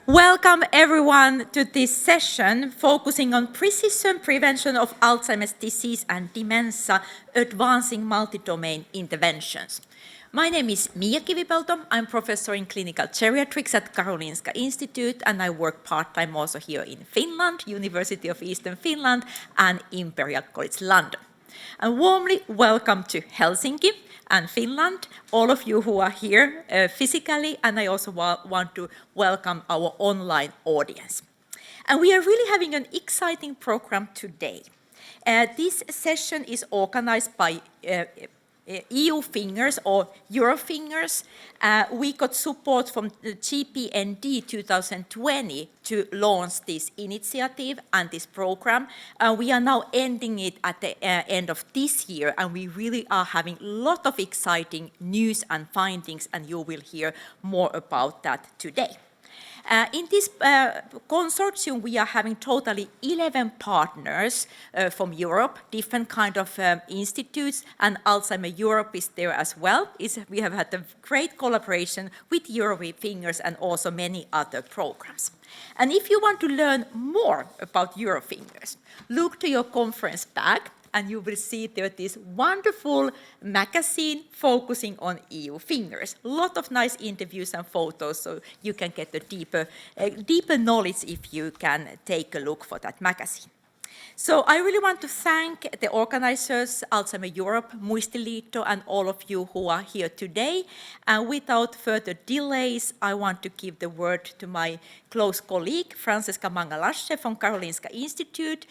Welcome everyone to this session focusing on precision prevention of Alzheimer's disease and dementia, advancing multi-domain interventions. My name is Miia Kivipelto. I'm professor in clinical geriatrics at Karolinska Institute, and I work part-time also here in Finland, University of Eastern Finland, and Imperial College London. And warmly welcome to Helsinki and Finland, all of you who are here physically, and I also want to welcome our online audience. And we are really having an exciting program today. This session is organized by EU Fingers or Eurofingers. We got support from the GPND 2020 to launch this initiative and this program. We are now ending it at the end of this year, and we really are having a lot of exciting news and findings, and you will hear more about that today. In this consortium, we are having totally 11 partners from Europe, different kind of institutes, and Alzheimer Europe is there as well. We have had a great collaboration with Eurofingers and also many other programs. And if you want to learn more about Eurofingers, look to your conference bag, and you will see there this wonderful magazine focusing on EU Fingers. A lot of nice interviews and photos, so you can get a deeper knowledge if you can take a look for that magazine. So I really want to thank the organizers, Alzheimer Europe, Muistiliitto, and all of you who are here today. And without further delays, I want to give the word to my close colleague, Francesca Mangialasche from Karolinska Institute.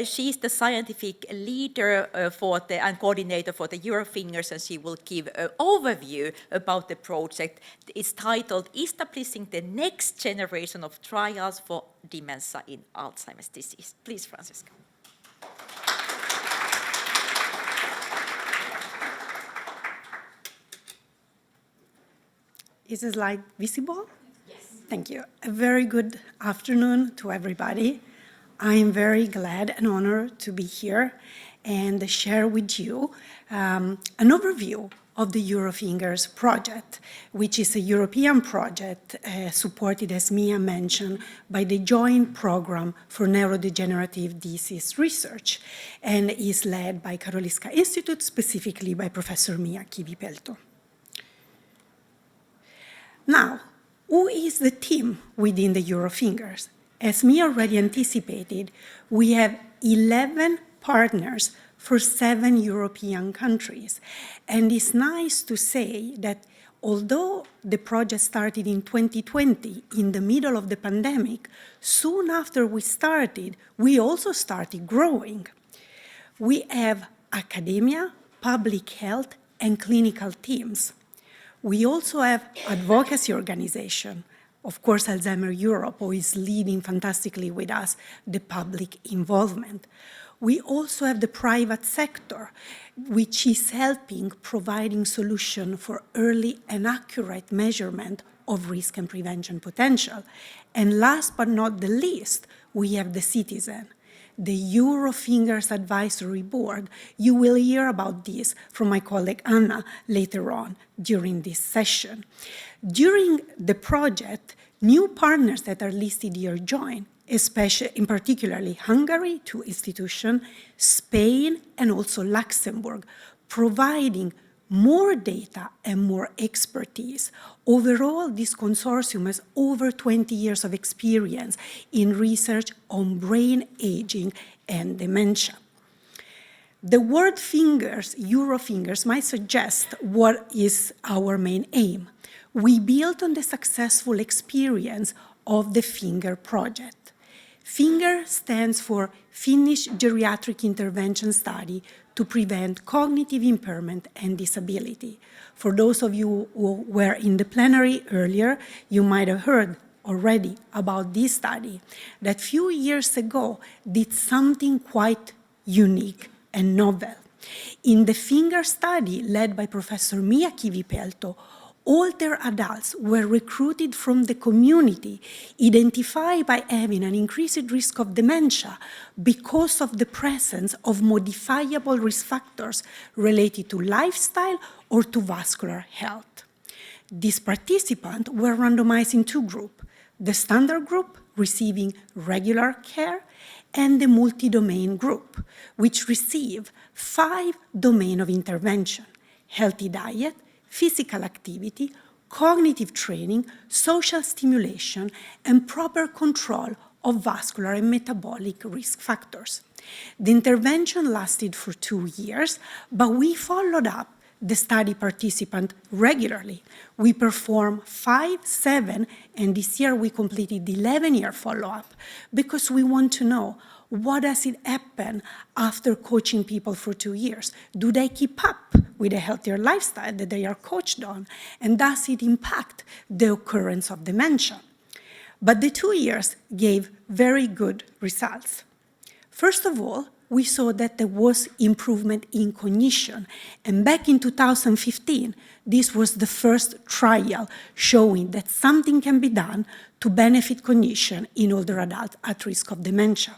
She is the scientific leader and coordinator for the Eurofingers, and she will give an overview about the project. It's titled Establishing the Next Generation of Trials for Dementia in Alzheimer's Disease. Please, Francesca. Is the slide visible? Yes. Thank you. A very good afternoon to everybody. I am very glad and honored to be here and share with you an overview of the Eurofingers project, which is a European project supported, as Miia mentioned, by the Joint Program for Neurodegenerative Disease Research, and is led by Karolinska Institute, specifically by Professor Miia Kivipelto. Now, who is the team within the Eurofingers? As Miia already anticipated, we have 11 partners for 7 European countries. And it's nice to say that although the project started in 2020, in the middle of the pandemic, soon after we started, we also started growing. We have academia, public health, and clinical teams. We also have advocacy organization, of course, Alzheimer Europe, who is leading fantastically with us the public involvement. We also have the private sector, which is helping providing solutions for early and accurate measurement of risk and prevention potential. And last but not the least, we have the citizen. The Eurofingers Advisory Board. You will hear about this from my colleague Anna later on during this session. During the project, new partners that are listed here join, especially in particularly Hungary, 2 institutions, Spain, and also Luxembourg, providing more data and more expertise. Overall, this consortium has over 20 years of experience in research on brain aging and dementia. The word fingers, Eurofingers, might suggest what is our main aim. We built on the successful experience of the FINGER project. FINGER stands for Finnish Geriatric Intervention Study to prevent cognitive impairment and disability. For those of you who were in the plenary earlier, you might have heard already about this study that a few years ago did something quite unique and novel. In the FINGER study led by Professor Miia Kivipelto, older adults were recruited from the community, identified by having an increased risk of dementia because of the presence of modifiable risk factors related to lifestyle or to vascular health. These participants were randomized in 2 groups. the standard group receiving regular care, and the multi-domain group, which receive 5 domains of intervention: healthy diet, physical activity, cognitive training, social stimulation, and proper control of vascular and metabolic risk factors. The intervention lasted for 2 years, but we followed up the study participant regularly. We performed 5, 7, and this year we completed the 11-year follow-up because we want to know, what does it happen after coaching people for 2 years? Do they keep up with a healthier lifestyle that they are coached on? And does it impact the occurrence of dementia? But the 2 years gave very good results. First of all, we saw that there was improvement in cognition. And back in 2015, this was the first trial showing that something can be done to benefit cognition in older adults at risk of dementia.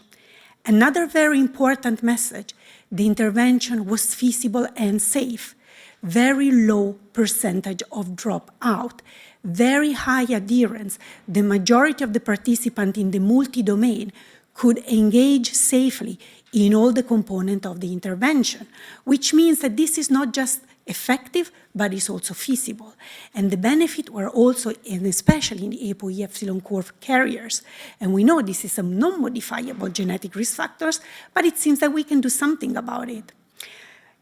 Another very important message: the intervention was feasible and safe. Very low percentage of dropout, very high adherence. The majority of the participants in the multi-domain could engage safely in all the components of the intervention, which means that this is not just effective, but is also feasible. And the benefits were also, and especially in the ApoE epsilon curve carriers. And we know this is some non-modifiable genetic risk factors, but it seems that we can do something about it.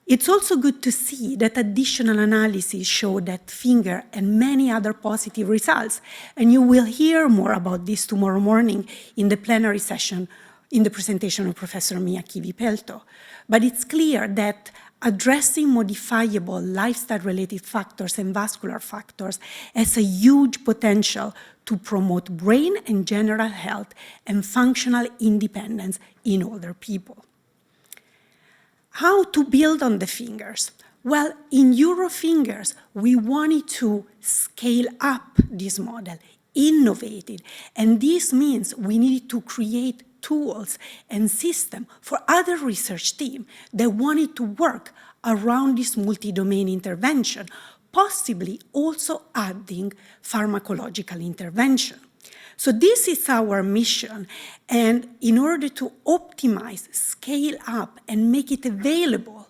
It's also good to see that additional analyses show that finger and many other positive results. And you will hear more about this tomorrow morning in the plenary session in the presentation of Professor Miia Kivipelto. But it's clear that addressing modifiable lifestyle-related factors and vascular factors has a huge potential to promote brain and general health and functional independence in older people. How to build on the fingers? Well, in Eurofingers, we wanted to scale up this model, innovate it, and this means we needed to create tools and systems for other research teams that wanted to work around this multi-domain intervention, possibly also adding pharmacological intervention. So this is our mission, and in order to optimize, scale up, and make it available,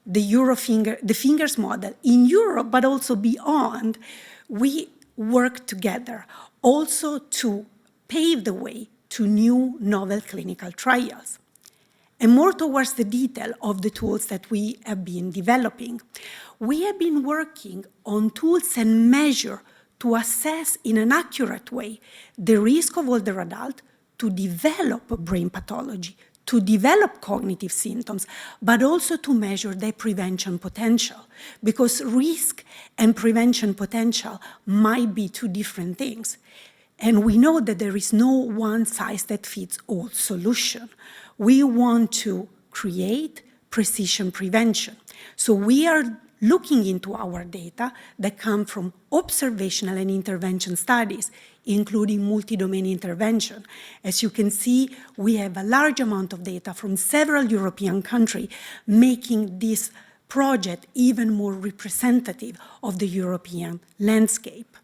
the fingers model in Europe, but also beyond, we work together also to pave the way to new novel clinical trials. And more towards the detail of the tools that we have been developing. We have been working on tools and measures to assess in an accurate way the risk of older adults to develop brain pathology, to develop cognitive symptoms, but also to measure their prevention potential, because risk and prevention potential might be two different things. And we know that there is no one-size-that-fits-all solution. We want to create precision prevention. So we are looking into our data that come from observational and intervention studies, including multi-domain intervention. As you can see, we have a large amount of data from several European countries, making this project even more representative of the European landscape.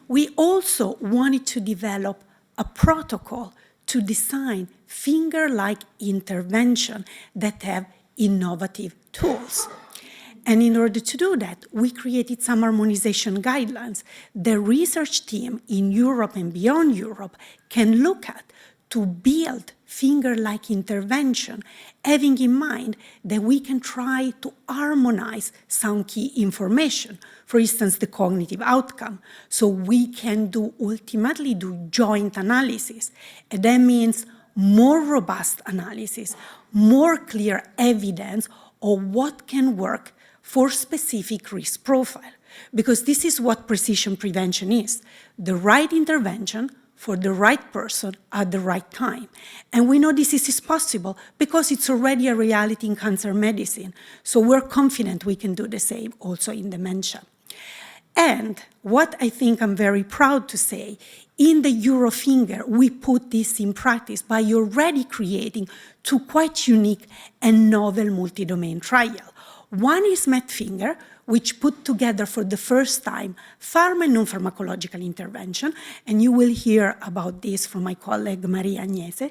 We also wanted to develop a protocol to design finger-like intervention that have innovative tools. And in order to do that, we created some harmonization guidelines the research team in Europe and beyond Europe can look at to build finger-like intervention, having in mind that we can try to harmonize some key information, for instance, the cognitive outcome, so we can ultimately do joint analysis. And that means more robust analysis, more clear evidence of what can work for specific risk profile, because this is what precision prevention is, the right intervention for the right person at the right time. And we know this is possible because it's already a reality in cancer medicine, so we're confident we can do the same also in dementia. And what I think I'm very proud to say, in the Eurofinger, we put this in practice by already creating two quite unique and novel multi-domain trials. One is MedFinger, which put together for the first time pharma and non-pharmacological intervention, and you will hear about this from my colleague Mariagnese,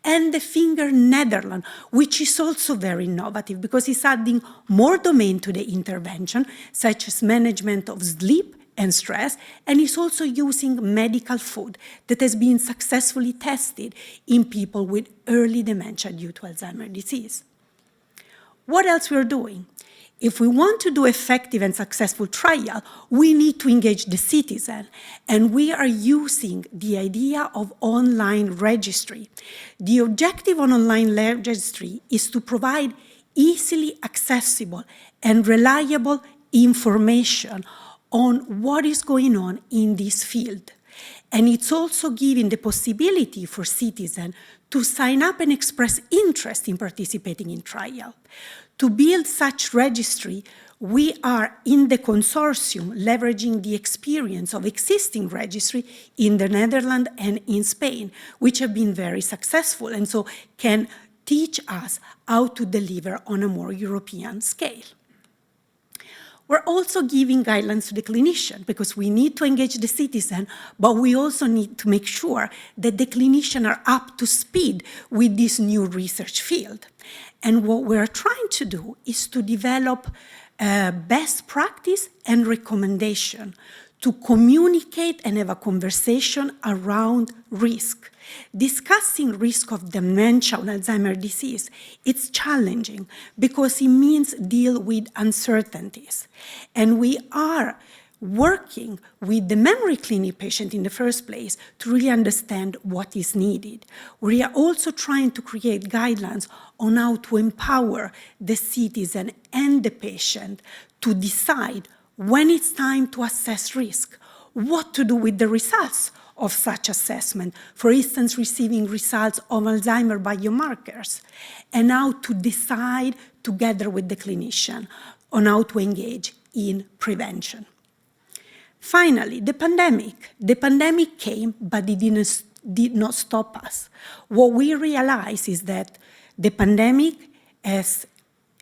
and the Finger Netherlands, which is also very innovative because it's adding more domain to the intervention, such as management of sleep and stress, and is also using medical food that has been successfully tested in people with early dementia due to Alzheimer's disease. What else we're doing? If we want to do effective and successful trial, we need to engage the citizen, and we are using the idea of online registry. The objective on online registry is to provide easily accessible and reliable information on what is going on in this field. And it's also giving the possibility for citizens to sign up and express interest in participating in trial. To build such registry, we are in the consortium leveraging the experience of existing registry in the Netherlands and in Spain, which have been very successful and so can teach us how to deliver on a more European scale. We're also giving guidelines to the clinician because we need to engage the citizen, but we also need to make sure that the clinicians are up to speed with this new research field. And what we're trying to do is to develop best practice and recommendation to communicate and have a conversation around risk. Discussing risk of dementia and Alzheimer's disease, it's challenging because it means deal with uncertainties. And we are working with the memory clinic patient in the first place to really understand what is needed. We are also trying to create guidelines on how to empower the citizen and the patient to decide when it's time to assess risk, what to do with the results of such assessment, for instance, receiving results of Alzheimer biomarkers, and how to decide together with the clinician on how to engage in prevention. Finally, the pandemic. The pandemic came, but it did not stop us. What we realize is that the pandemic has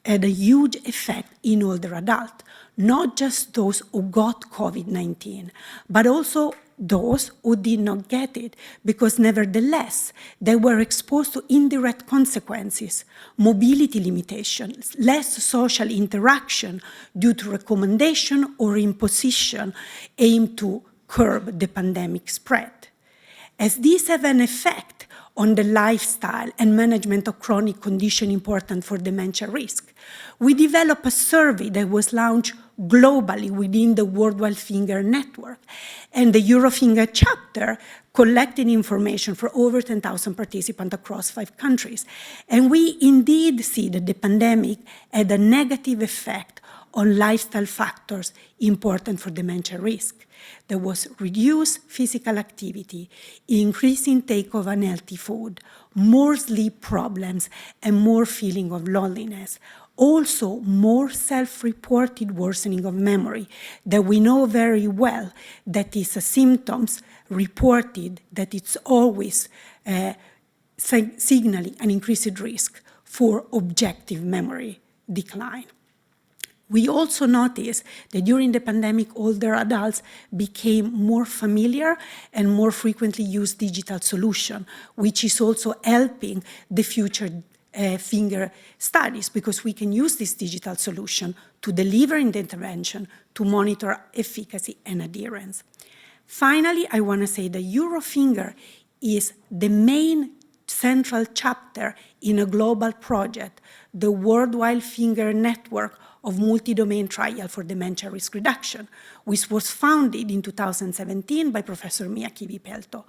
had a huge effect in older adults, not just those who got COVID-19, but also those who did not get it, because nevertheless, they were exposed to indirect consequences, mobility limitations, less social interaction due to recommendation or imposition aimed to curb the pandemic spread. As these have an effect on the lifestyle and management of chronic condition important for dementia risk, we developed a survey that was launched globally within the Worldwide Finger Network. And the Eurofinger chapter collected information for over 10,000 participants across 5 countries. And we indeed see that the pandemic had a negative effect on lifestyle factors important for dementia risk. There was reduced physical activity, increased intake of unhealthy food, more sleep problems, and more feeling of loneliness. Also, more self-reported worsening of memory that we know very well that is a symptoms reported that it's always signaling an increased risk for objective memory decline. We also noticed that during the pandemic, older adults became more familiar and more frequently use digital solutions, which is also helping the future finger studies, because we can use this digital solution to deliver in the intervention, to monitor efficacy and adherence. Finally, I want to say that Eurofinger is the main central chapter in a global project, the Worldwide Finger Network of multi-domain trial for dementia risk reduction, which was founded in 2017 by Professor Miia Kivipelto.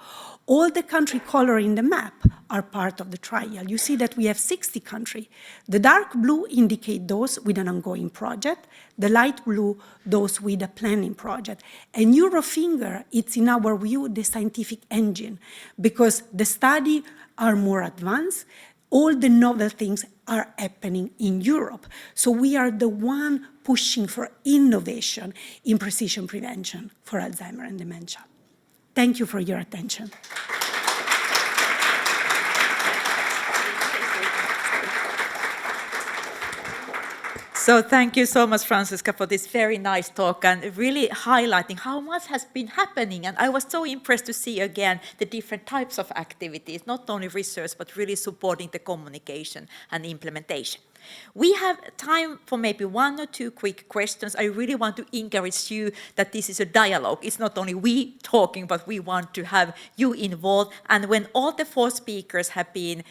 All the country color in the map are part of the trial. You see that we have 60 countries. The dark blue indicate those with an ongoing project, the light blue, those with a planning project. And Eurofinger, it's in our view, the scientific engine, because the studies are more advanced, all the novel things are happening in Europe. So we are the one pushing for innovation in precision prevention for Alzheimer and dementia. Thank you for your attention. So thank you so much, Francesca, for this very nice talk and really highlighting how much has been happening. And I was so impressed to see again the different types of activities, not only research, but really supporting the communication and implementation. We have time for maybe 1 or 2 quick questions. I really want to encourage you that this is a dialogue. It's not only we talking, but we want to have you involved. And when all the 4 speakers have been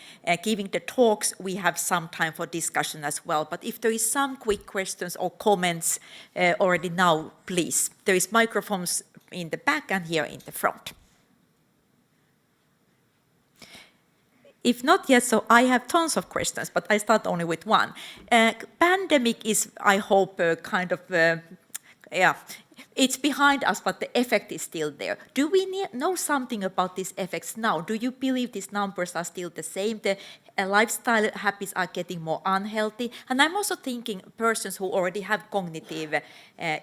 giving the talks, we have some time for discussion as well. But if there is some quick questions or comments already now, please. There is microphones in the back and here in the front. If not yet, so I have tons of questions, but I start only with one. Pandemic is, I hope, kind of, it's behind us, but the effect is still there. Do we know something about these effects now? Do you believe these numbers are still the same? The lifestyle habits are getting more unhealthy? And I'm also thinking persons who already have cognitive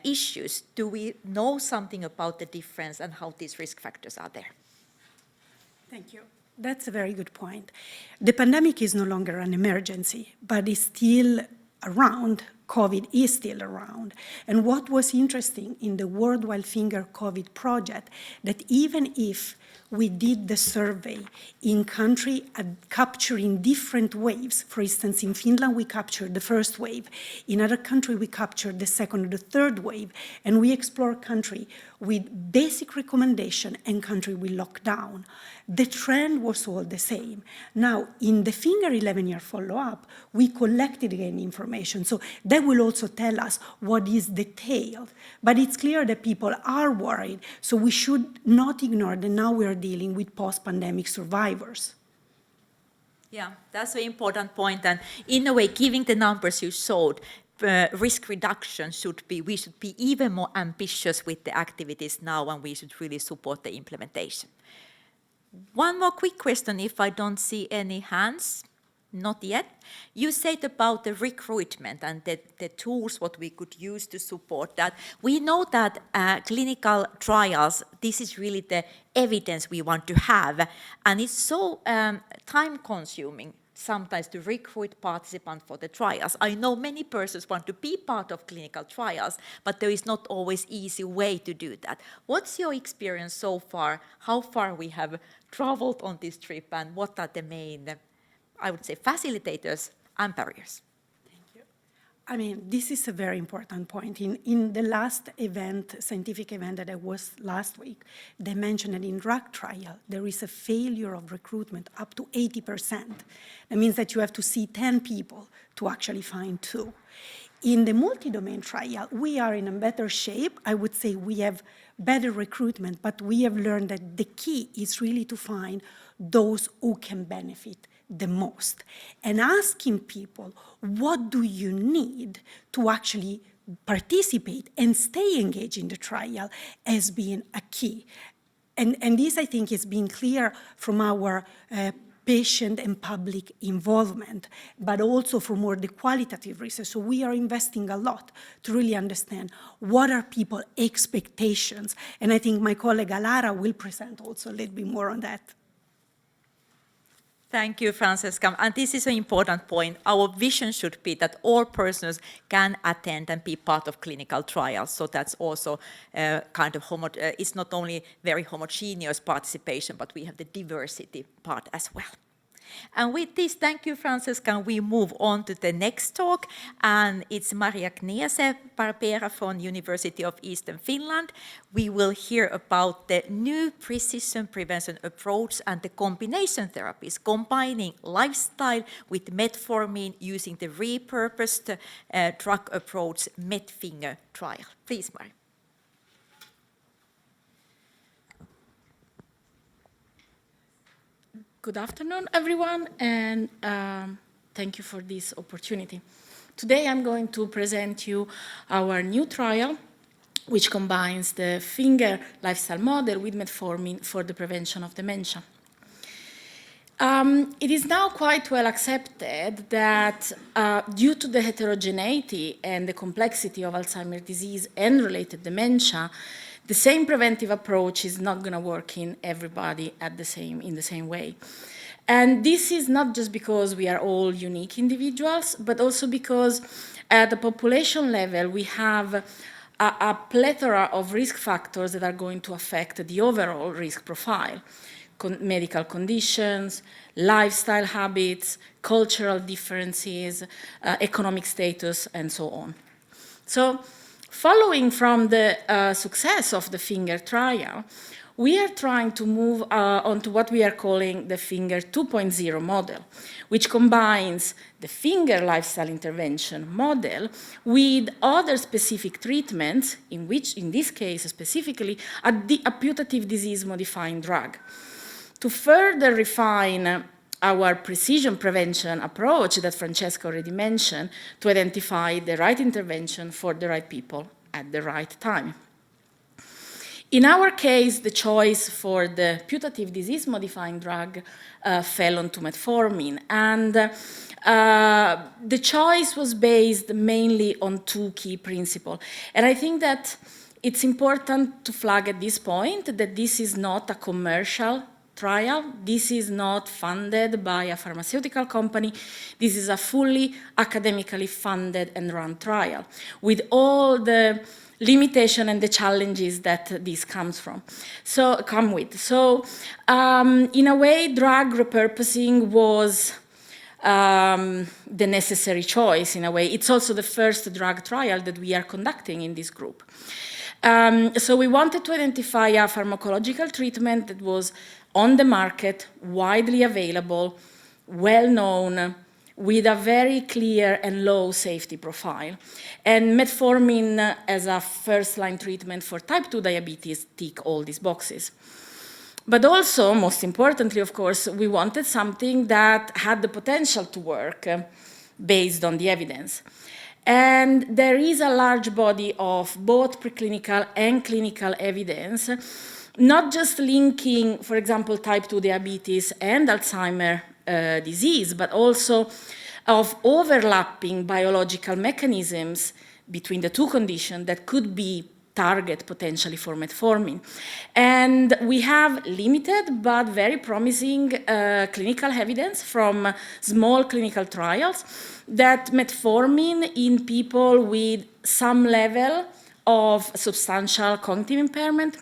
issues. Do we know something about the difference and how these risk factors are there? Thank you. That's a very good point. The pandemic is no longer an emergency, but is still around. COVID is still around. And what was interesting in the Worldwide Finger COVID project, that even if we did the survey in country capturing different waves. For instance, in Finland, we captured the first wave. In other countries, we captured the second or the third wave. And we explore country with basic recommendation and country with lockdown. The trend was all the same. Now, in the Finger 11-year follow-up, we collected again information. So that will also tell us what is detailed. But it's clear that people are worried. So we should not ignore that now we are dealing with post-pandemic survivors. Yeah, that's an important point. And in a way, giving the numbers you showed, risk reduction we should be even more ambitious with the activities now, and we should really support the implementation. One more quick question, if I don't see any hands. Not yet. You said about the recruitment and the tools what we could use to support that. We know that clinical trials, this is really the evidence we want to have, and it's so time-consuming sometimes to recruit participants for the trials. I know many persons want to be part of clinical trials, but there is not always easy way to do that. What's your experience so far? How far we have traveled on this trip, and what are the main, I would say, facilitators and barriers? Thank you. I mean, this is a very important point. In the last event, scientific event that I was last week, they mentioned that in drug trial, there is a failure of recruitment up to 80%. That means that you have to see 10 people to actually find 2. In the multi-domain trial, we are in a better shape. I would say we have better recruitment, but we have learned that the key is really to find those who can benefit the most, and asking people, what do you need to actually participate and stay engaged in the trial as being a key. And this, I think, is being clear from our patient and public involvement, but also for more the qualitative research. So we are investing a lot to really understand what are people's expectations. And I think my colleague Alara will present also a little bit more on that. Thank you, Francesca. And this is an important point. Our vision should be that all persons can attend and be part of clinical trials. So that's also kind of, it's not only very homogeneous participation, but we have the diversity part as well. And with this, thank you, Francesca. We move on to the next talk, and it's Mariagnese Barbera from University of Eastern Finland. We will hear about the new precision prevention approach and the combination therapies, combining lifestyle with metformin using the repurposed drug approach MedFinger trial. Please, Maria. Good afternoon, everyone, and thank you for this opportunity. Today I'm going to present you our new trial, which combines the finger lifestyle model with metformin for the prevention of dementia. It is now quite well accepted that due to the heterogeneity and the complexity of Alzheimer's disease and related dementia, the same preventive approach is not going to work in everybody in the same way. And this is not just because we are all unique individuals, but also because at the population level, we have a plethora of risk factors that are going to affect the overall risk profile. Medical conditions, lifestyle habits, cultural differences, economic status, and so on. So, following from the success of the finger trial, we are trying to move on to what we are calling the finger 2.0 model, which combines the finger lifestyle intervention model with other specific treatments, in which, in this case specifically, a putative disease-modifying drug. To further refine our precision prevention approach that Francesca already mentioned, to identify the right intervention for the right people at the right time. In our case, the choice for the putative disease-modifying drug fell onto metformin, and the choice was based mainly on two key principles. And I think that it's important to flag at this point that this is not a commercial trial. This is not funded by a pharmaceutical company. This is a fully academically funded and run trial with all the limitation and the challenges that this come with. So in a way, drug repurposing was the necessary choice in a way. It's also the first drug trial that we are conducting in this group. So we wanted to identify a pharmacological treatment that was on the market, widely available, well-known, with a very clear and low safety profile. And metformin as a first-line treatment for type 2 diabetes tick all these boxes. But also, most importantly, of course, we wanted something that had the potential to work based on the evidence. And there is a large body of both preclinical and clinical evidence, not just linking, for example, type 2 diabetes and Alzheimer disease, but also of overlapping biological mechanisms between the two conditions that could be target potentially for metformin. And we have limited but very promising clinical evidence from small clinical trials that metformin in people with some level of substantial cognitive impairment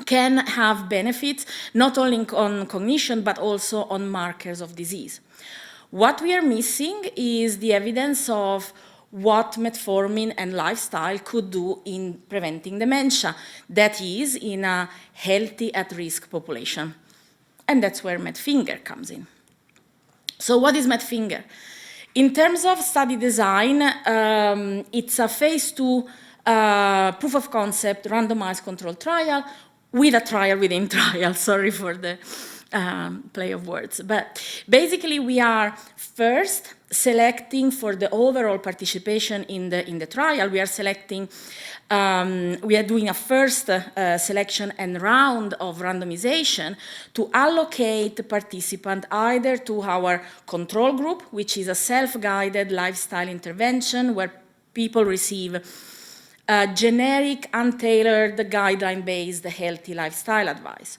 can have benefits not only on cognition but also on markers of disease. What we are missing is the evidence of what metformin and lifestyle could do in preventing dementia, that is, in a healthy at-risk population. And that's where MedFinger comes in. So what is MedFinger? In terms of study design, it's a phase 2 proof of concept randomized controlled trial with a trial within trial. Sorry for the play of words. But basically, we are first selecting for the overall participation in the trial. We are selecting, we are doing a first selection and round of randomization to allocate participants either to our control group, which is a self-guided lifestyle intervention where people receive generic, untailored, guideline-based healthy lifestyle advice,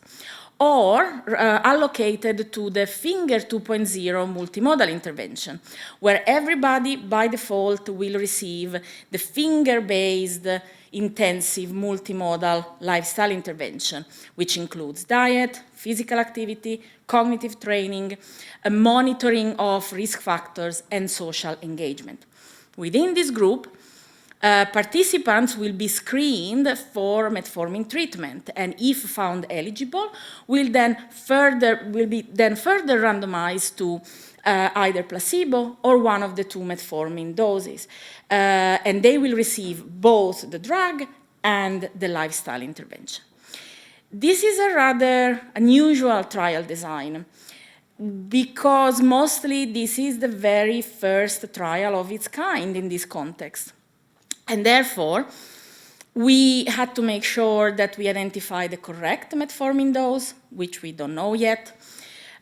or allocated to the Finger 2.0 multimodal intervention, where everybody by default will receive the finger-based intensive multimodal lifestyle intervention, which includes diet, physical activity, cognitive training, a monitoring of risk factors, and social engagement. Within this group, participants will be screened for metformin treatment, and if found eligible, will be then further randomized to either placebo or one of the two metformin doses. And they will receive both the drug and the lifestyle intervention. This is a rather unusual trial design because mostly this is the very first trial of its kind in this context. And therefore, we had to make sure that we identify the correct metformin dose, which we don't know yet.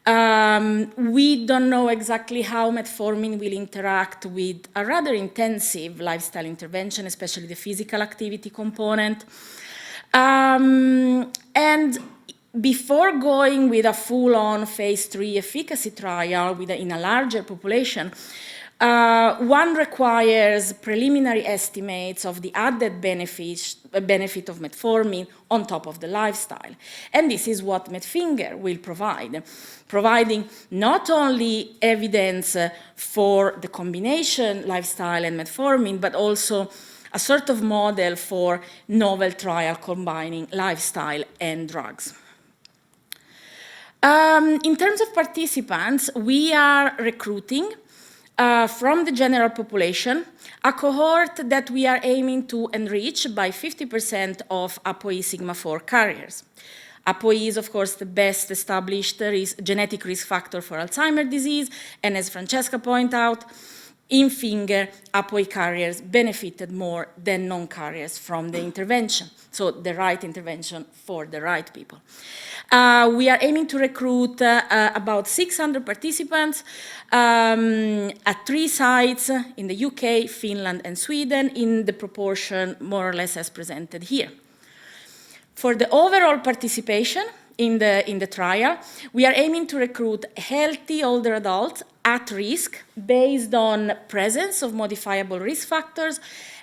We don't know exactly how metformin will interact with a rather intensive lifestyle intervention, especially the physical activity component. And before going with a full-on phase 3 efficacy trial in a larger population, one requires preliminary estimates of the added benefit of metformin on top of the lifestyle. And this is what Medfinger will provide, providing not only evidence for the combination lifestyle and metformin, but also a sort of model for novel trial combining lifestyle and drugs. In terms of participants, we are recruiting from the general population a cohort that we are aiming to enrich by 50% of ApoE sigma-4 carriers. ApoE is, of course, the best established genetic risk factor for Alzheimer's disease, and as Francesca pointed out, in Finger, ApoE carriers benefited more than non-carriers from the intervention, so the right intervention for the right people. We are aiming to recruit about 600 participants at 3 sites in the UK, Finland, and Sweden in the proportion more or less as presented here. For the overall participation in the trial, we are aiming to recruit healthy older adults at risk based on presence of modifiable risk factors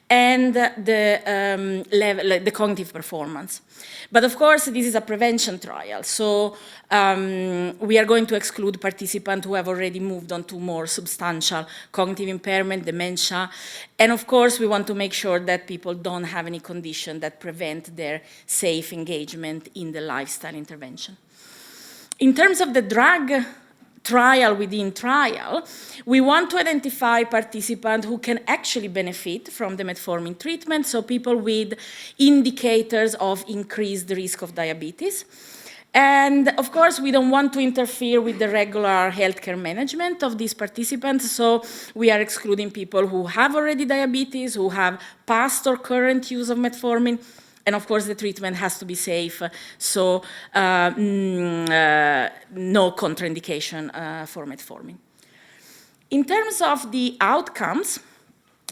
and the cognitive performance. But of course, this is a prevention trial, so we are going to exclude participants who have already moved on to more substantial cognitive impairment, dementia, and of course, we want to make sure that people don't have any condition that prevent their safe engagement in the lifestyle intervention. In terms of the drug trial within trial, we want to identify participants who can actually benefit from the metformin treatment, so people with indicators of increased risk of diabetes. And of course, we don't want to interfere with the regular healthcare management of these participants, so we are excluding people who have already diabetes, who have past or current use of metformin. And of course, the treatment has to be safe, so no contraindication for metformin. In terms of the outcomes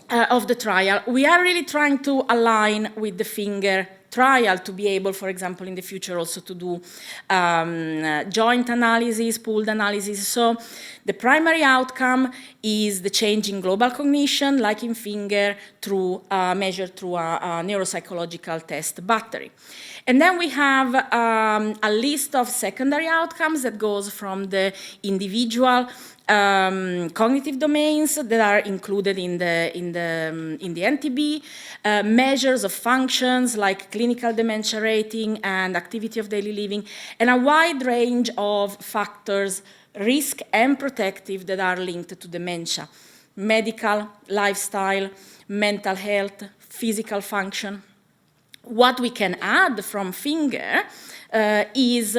of the trial, we are really trying to align with the Finger trial to be able, for example, in the future also to do joint analysis, pooled analysis. So the primary outcome is the change in global cognition, like in Finger, measured through a neuropsychological test battery. And then we have a list of secondary outcomes that goes from the individual cognitive domains that are included in the NTB, measures of functions like clinical dementia rating and activity of daily living, and a wide range of factors, risk and protective, that are linked to dementia: medical, lifestyle, mental health, physical function. What we can add from Finger is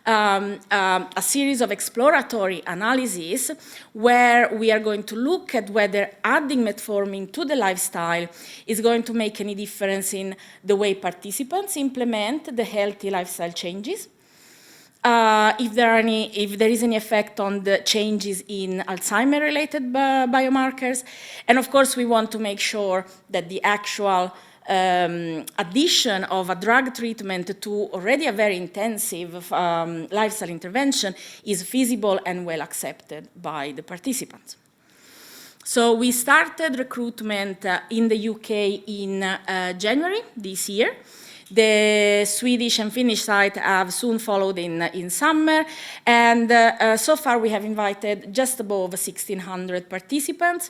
a series of exploratory analyses where we are going to look at whether adding metformin to the lifestyle is going to make any difference in the way participants implement the healthy lifestyle changes, if there is any effect on the changes in Alzheimer-related biomarkers, and of course we want to make sure that the actual addition of a drug treatment to already a very intensive lifestyle intervention is feasible and well accepted by the participants. So we started recruitment in the UK in January this year. The Swedish and Finnish site have soon followed in summer, and so far we have invited just above 1,600 participants.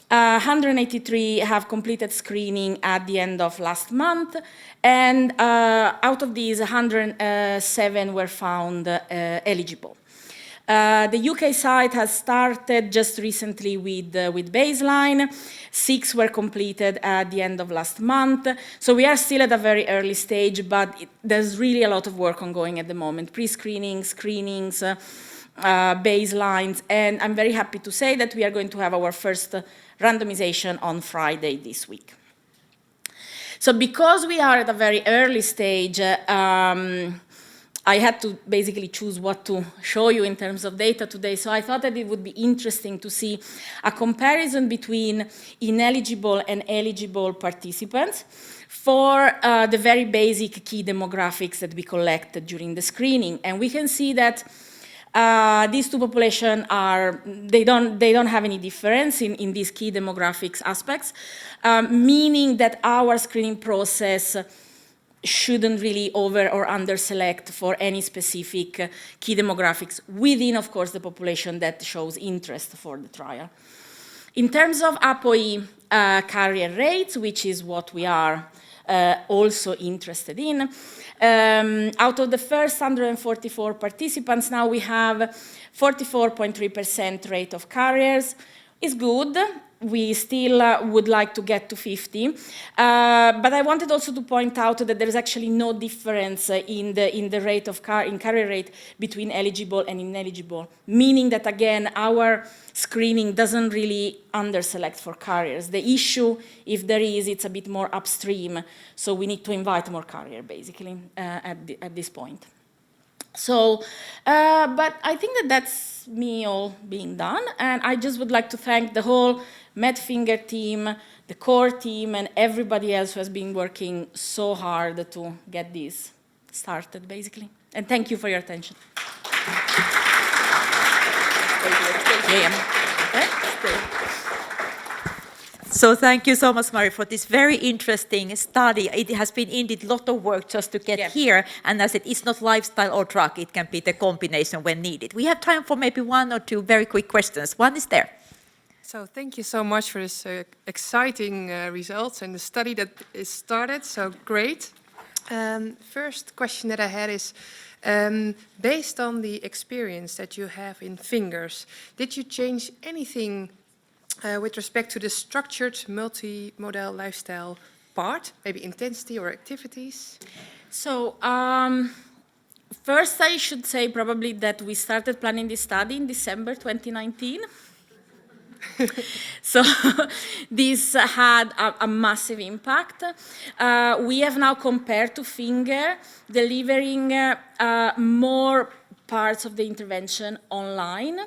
183 have completed screening at the end of last month, and out of these, 107 were found eligible. The UK site has started just recently with baseline. 6 were completed at the end of last month. So we are still at a very early stage, but there's really a lot of work ongoing at the moment. Pre-screening, screenings, baselines, and I'm very happy to say that we are going to have our first randomization on Friday this week. So because we are at a very early stage, I had to basically choose what to show you in terms of data today. So I thought that it would be interesting to see a comparison between ineligible and eligible participants for the very basic key demographics that we collected during the screening. And we can see that these two populations they don't have any difference in these key demographics aspects, meaning that our screening process shouldn't really over or under select for any specific key demographics within, of course, the population that shows interest for the trial. In terms of ApoE carrier rates, which is what we are also interested in, out of the first 144 participants, now we have 44.3% rate of carriers. Is good. We still would like to get to 50, but I wanted also to point out that there is actually no difference in the rate of carrier rate between eligible and ineligible, meaning that again our screening doesn't really under-select for carriers. The issue, if there is, it's a bit more upstream, so we need to invite more carrier basically at this point. So, but I think that that's me all being done, and I just would like to thank the whole MedFinger team, the core team, and everybody else who has been working so hard to get this started, basically. And thank you for your attention. So thank you so much, Mari, for this very interesting study. It has been indeed a lot of work just to get here. And as it's not lifestyle or drug, it can be the combination when needed. We have time for maybe one or two very quick questions. One is there. So thank you so much for this exciting results and the study that is started. So great. First question that I had is, based on the experience that you have in fingers, did you change anything with respect to the structured multimodal lifestyle part, maybe intensity or activities? So first I should say probably that we started planning this study in December 2019. So this had a massive impact. We have now, compared to finger, delivering more parts of the intervention online.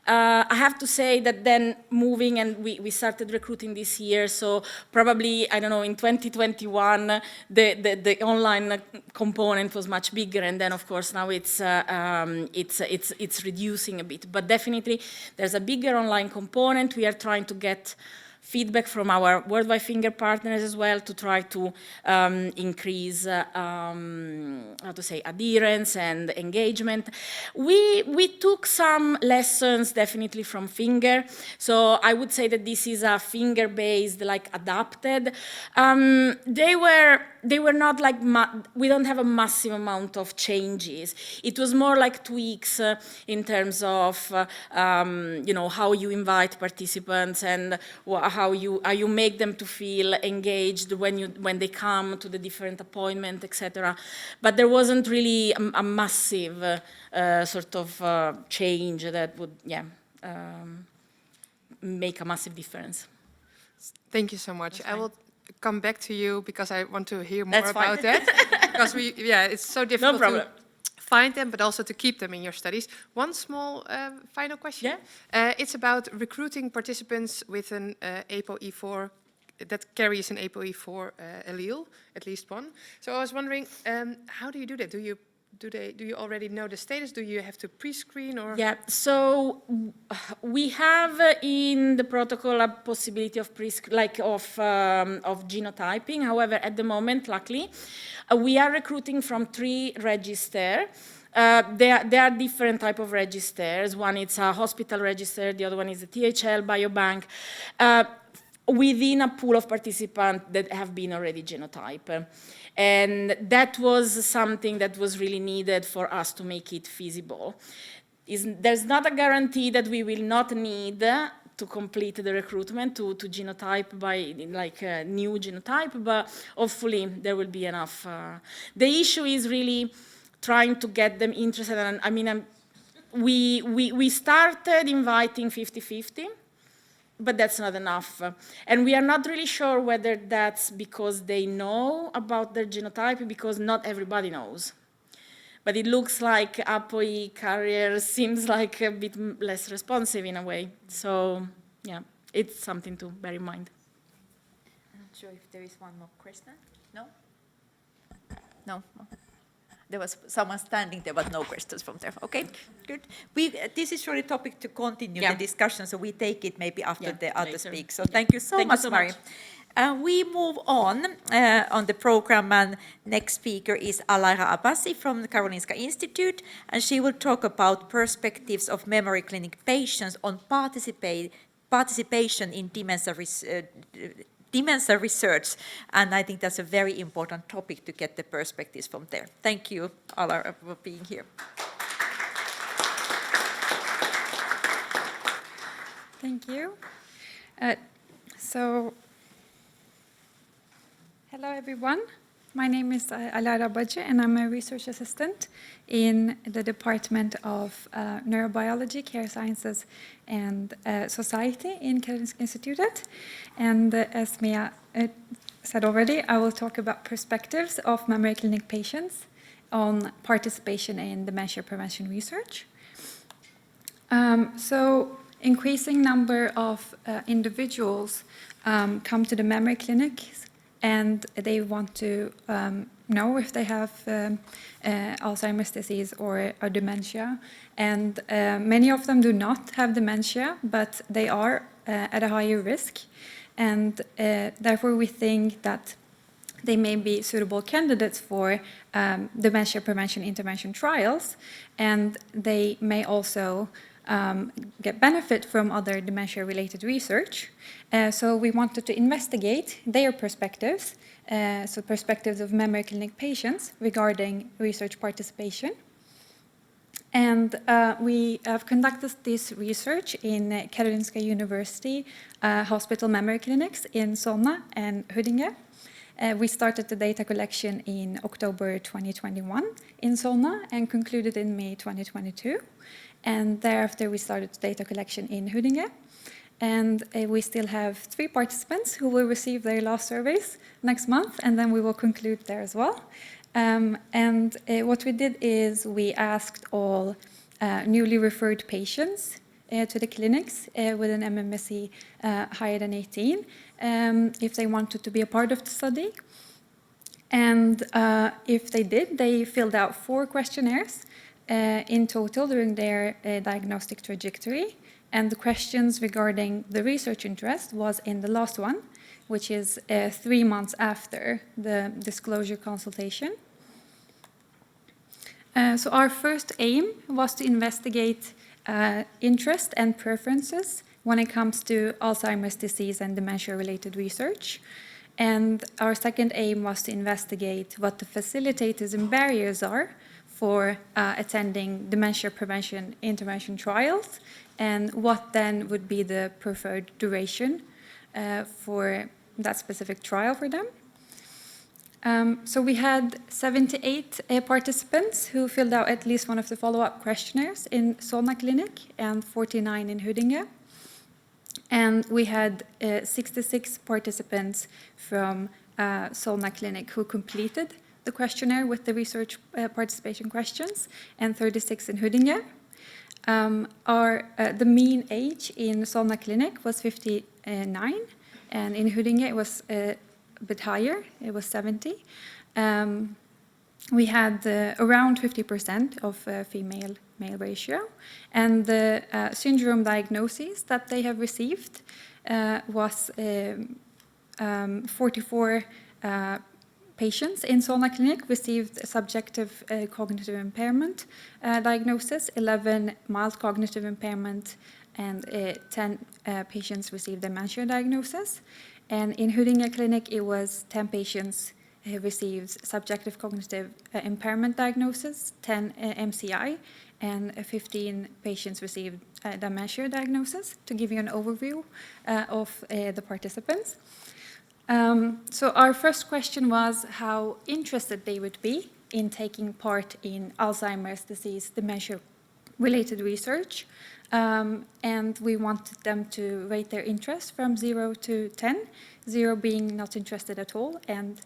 I have to say that then moving, and we started recruiting this year, so probably, I don't know, in 2021, the online component was much bigger, and then of course now it's reducing a bit. But definitely there's a bigger online component. We are trying to get feedback from our worldwide finger partners as well to try to increase, adherence and engagement. We took some lessons definitely from finger. So I would say that this is a finger-based, like adapted. They were not like, we don't have a massive amount of changes. It was more like tweaks in terms of, how you invite participants and how you make them to feel engaged when they come to the different appointment, etc. But there wasn't really a massive change that would, make a massive difference. Thank you so much. I will come back to you because I want to hear more That's about fine. that. Because it's so difficult to find them, but also to keep them in your studies. One small final question. Yeah. It's about recruiting participants with an ApoE4 that carries an ApoE4 allele, at least one. So I was wondering, how do you do that? Do you already know the status? Do you have to pre-screen or? Yeah, so we have in the protocol a possibility of genotyping. However, at the moment, luckily, we are recruiting from 3 registers. There are different type of registers. One is a hospital register, the other one is a THL biobank, within a pool of participants that have been already genotyped. And that was something that was really needed for us to make it feasible. There's not a guarantee that we will not need to complete the recruitment to genotype by new genotype, but hopefully there will be enough. The issue is really trying to get them interested. And I mean, we started inviting 50-50. But that's not enough. And we are not really sure whether that's because they know about their genotype, because not everybody knows. but it looks like APOE carrier seems like a bit less responsive in a way. So yeah, it's something to bear in mind. I'm not sure if there is one more question. No? No? There was someone standing there, but no questions from there. Okay, good. This is really a topic to continue the discussion, so we take it maybe after the other speak. So thank you so much, Mari. We move on the program, and next speaker is Alara Abaci from the Karolinska Institute, and she will talk about perspectives of memory clinic patients on participation in dementia research, and I think that's a very important topic to get the perspectives from there. Thank you, Alara, for being here. Thank you. Hello everyone. My name is Alara Abaci, and I'm a research assistant in the Department of Neurobiology, Care Sciences, and Society in Karolinska Institutet. And as Miia said already, I will talk about perspectives of memory clinic patients on participation in dementia prevention research. So increasing number of individuals come to the memory clinics, and they want to know if they have Alzheimer's disease or a dementia. And many of them do not have dementia, but they are at a higher risk. And therefore we think that they may be suitable candidates for dementia prevention intervention trials, and they may also get benefit from other dementia-related research. So we wanted to investigate their perspectives, so perspectives of memory clinic patients regarding research participation. And we have conducted this research in Karolinska University Hospital memory clinics in Solna and Huddinge. We started the data collection in October 2021 in Solna and concluded in May 2022. And thereafter we started data collection in Huddinge. And we still have 3 participants who will receive their last surveys next month, and then we will conclude there as well. What we did is we asked all newly referred patients to the clinics with an MMSE higher than 18 if they wanted to be a part of the study. And if they did, they filled out 4 questionnaires in total during their diagnostic trajectory. And the questions regarding the research interest was in the last one, which is 3 months after the disclosure consultation. So our first aim was to investigate interest and preferences when it comes to Alzheimer's disease and dementia-related research. And our second aim was to investigate what the facilitators and barriers are for attending dementia prevention intervention trials, and what then would be the preferred duration for that specific trial for them. So we had 78 participants who filled out at least one of the follow-up questionnaires in Solna Clinic and 49 in Huddinge. And we had 66 participants from Solna Clinic who completed the questionnaire with the research participation questions, and 36 in Huddinge. The mean age in Solna Clinic was 59, and in Huddinge it was a bit higher, it was 70. We had around 50% of female-male ratio, and the syndrome diagnosis that they have received was 44 patients in Solna Clinic received a subjective cognitive impairment diagnosis, 11 mild cognitive impairment, and 10 patients received dementia diagnosis. And in Huddinge Clinic, it was 10 patients who received subjective cognitive impairment diagnosis, 10 MCI, and 15 patients received dementia diagnosis, to give you an overview of the participants. So our first question was how interested they would be in taking part in Alzheimer's disease dementia-related research. And we wanted them to rate their interest from 0 to 10, 0 being not interested at all, and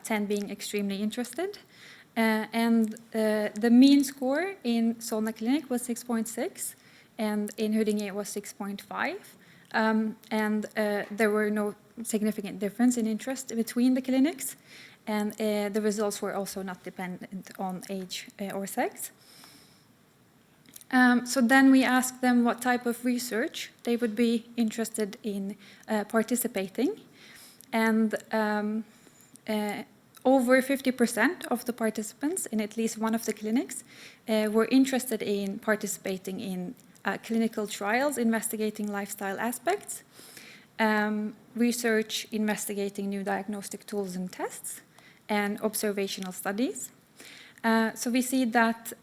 10 being extremely interested. And the mean score in Solna Clinic was 6.6, and in Huddinge was 6.5. And there were no significant difference in interest between the clinics, and the results were also not dependent on age or sex. So then we asked them what type of research they would be interested in participating, and over 50% of the participants in at least one of the clinics were interested in participating in clinical trials investigating lifestyle aspects, research investigating new diagnostic tools and tests, and observational studies. So we see that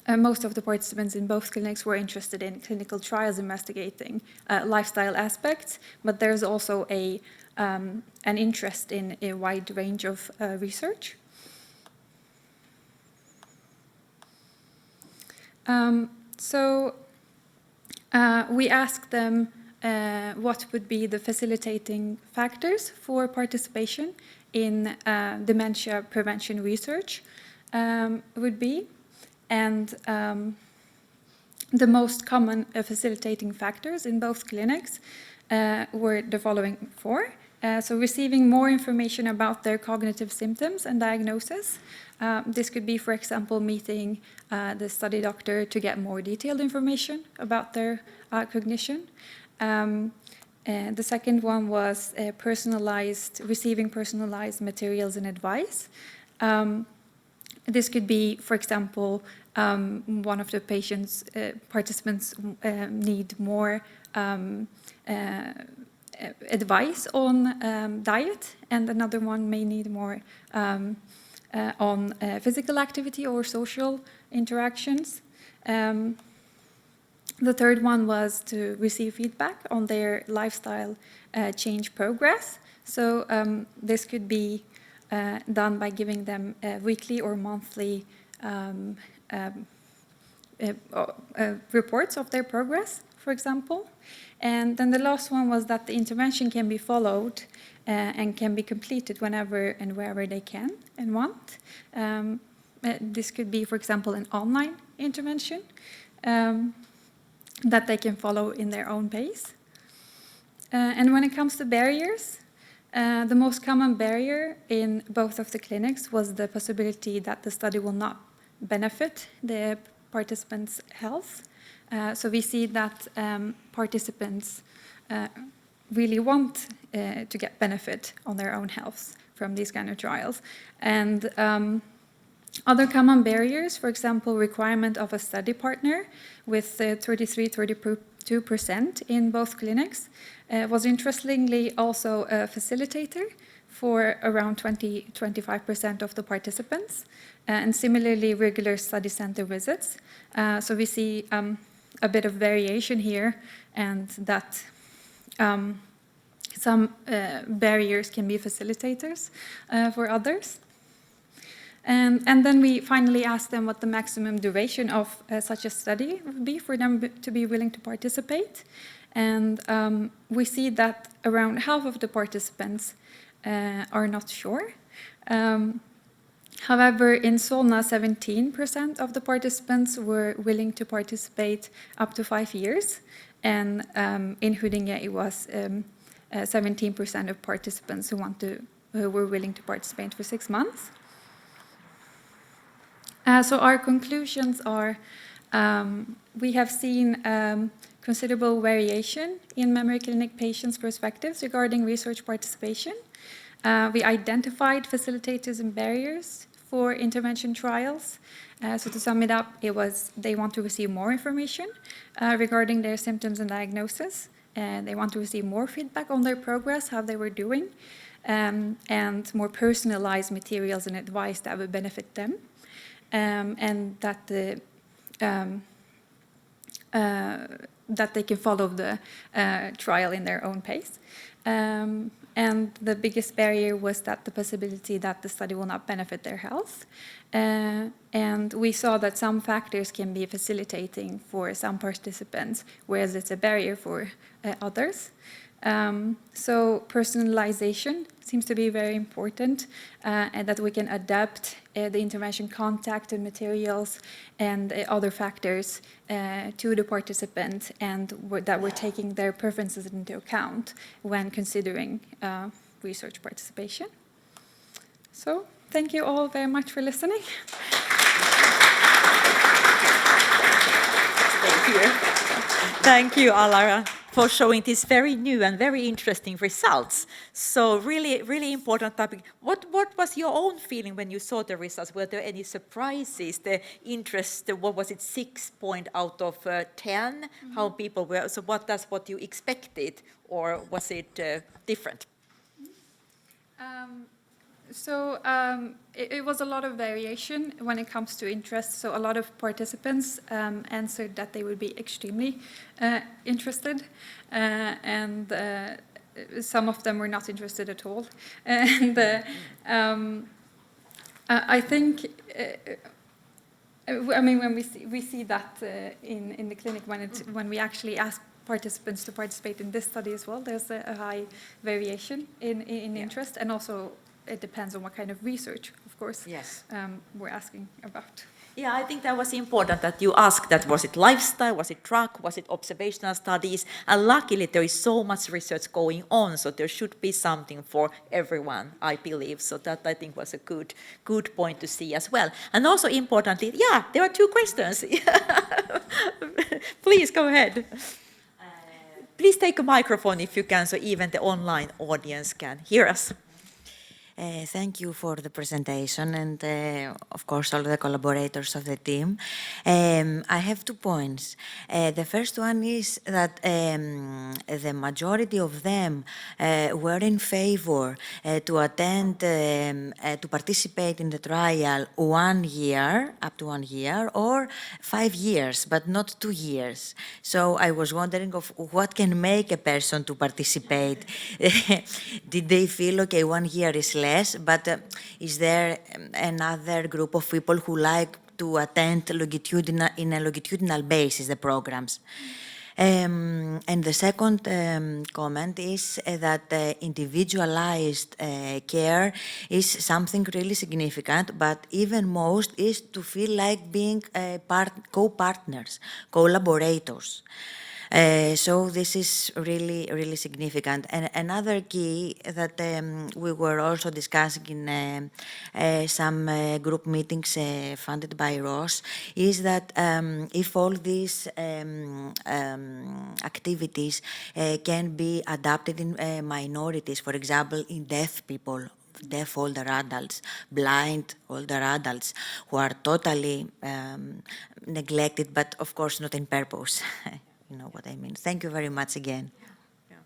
most of the participants in both clinics were interested in clinical trials investigating lifestyle aspects, but there's also an interest in a wide range of research. So we asked them what would be the facilitating factors for participation in dementia prevention research would be. And the most common facilitating factors in both clinics were the following four. So receiving more information about their cognitive symptoms and diagnosis. This could be, for example, meeting the study doctor to get more detailed information about their cognition. The second one was receiving personalized materials and advice. This could be, for example, one of the participants need more advice on diet, and another one may need more on physical activity or social interactions. The third one was to receive feedback on their lifestyle change progress. So this could be done by giving them weekly or monthly reports of their progress, for example. And then the last one was that the intervention can be followed and can be completed whenever and wherever they can and want. This could be, for example, an online intervention that they can follow in their own pace. And when it comes to barriers, the most common barrier in both of the clinics was the possibility that the study will not benefit the participants' health. So we see that participants really want to get benefit on their own health from these kind of trials. And other common barriers, for example, requirement of a study partner with 32% in both clinics, was interestingly also a facilitator for around 20-25% of the participants, and similarly regular study center visits. So we see a bit of variation here, and that some barriers can be facilitators for others. And then we finally asked them what the maximum duration of such a study would be for them to be willing to participate. And we see that around half of the participants are not sure. However, in Solna, 17% of the participants were willing to participate up to 5 years. And in Huddinge, it was 17% of participants who were willing to participate for 6 months. So our conclusions are, we have seen considerable variation in memory clinic patients' perspectives regarding research participation. We identified facilitators and barriers for intervention trials. So to sum it up, it was they want to receive more information regarding their symptoms and diagnosis. They want to receive more feedback on their progress, how they were doing, and more personalized materials and advice that would benefit them. And that they can follow the trial in their own pace. And the biggest barrier was that the possibility that the study will not benefit their health. And we saw that some factors can be facilitating for some participants, whereas it's a barrier for others. So personalization seems to be very important, and that we can adapt the intervention contact and materials and other factors to the participant, and that we're taking their preferences into account when considering research participation. So thank you all very much for listening. Thank you. Thank you, Alara, for showing these very new and very interesting results. So really, really important topic. What was your own feeling when you saw the results? Were there any surprises? The interest, what was it, 6 out of 10? How people were, so what you expected, or was it different? It was a lot of variation when it comes to interest. So a lot of participants answered that they would be extremely interested, and some of them were not interested at all. And I think, I mean, when we see that in the clinic when we actually ask participants to participate in this study as well, there's a high variation in interest, and also it depends on what kind of research, of course, Yes. We're asking about. Yeah, I think that was important that you asked that. Was it lifestyle, was it drug, was it observational studies? And luckily there is so much research going on, so there should be something for everyone, I believe. So that I think was a good point to see as well. And also importantly, yeah, there are 2 questions. Please go ahead. Please take a microphone if you can, so even the online audience can hear us. Thank you for the presentation and, of course, all the collaborators of the team. I have 2 points. The first one is that the majority of them were in favor to attend, to participate in the trial 1 year, up to 1 year, or 5 years, but not 2 years. So I was wondering of what can make a person to participate. Did they feel, okay, 1 year is less, but is there another group of people who like to attend in a longitudinal basis the programs? And the second comment is that individualized care is something really significant, but even most is to feel like being co-partners, collaborators. So this is really, really significant. And another key that we were also discussing in some group meetings funded by Ross is that if all these activities can be adapted in minorities, for example, in deaf people, deaf older adults, blind older adults who are totally neglected, but of course not in purpose. You know what I mean. Thank you very much again. Yeah.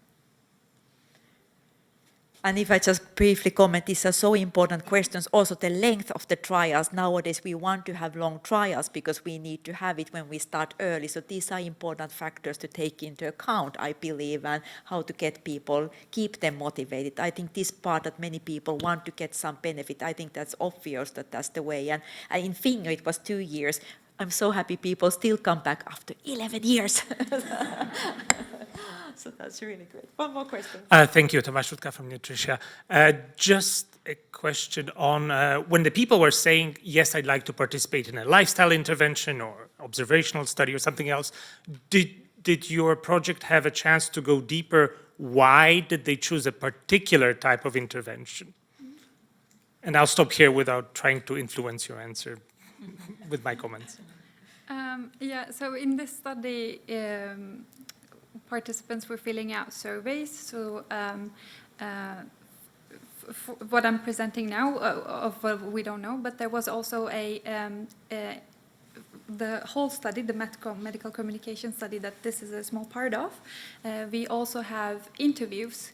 And if I just briefly comment, these are so important questions. Also the length of the trials. Nowadays we want to have long trials because we need to have it when we start early. So these are important factors to take into account, I believe, and how to get people, keep them motivated. I think this part that many people want to get some benefit, I think that's obvious that that's the way. And in Finland it was 2 years. I'm so happy people still come back after 11 years. So that's really great. One more question. Thank you, Tomasz Rutka from Nutricia. Just a question on when the people were saying, yes, I'd like to participate in a lifestyle intervention or observational study or something else, did your project have a chance to go deeper? Why did they choose a particular type of intervention? And I'll stop here without trying to influence your answer with my comments. Yeah, so in this study, participants were filling out surveys. So what I'm presenting now, of what we don't know, but there was also the whole study, the medical communication study that this is a small part of. We also have interviews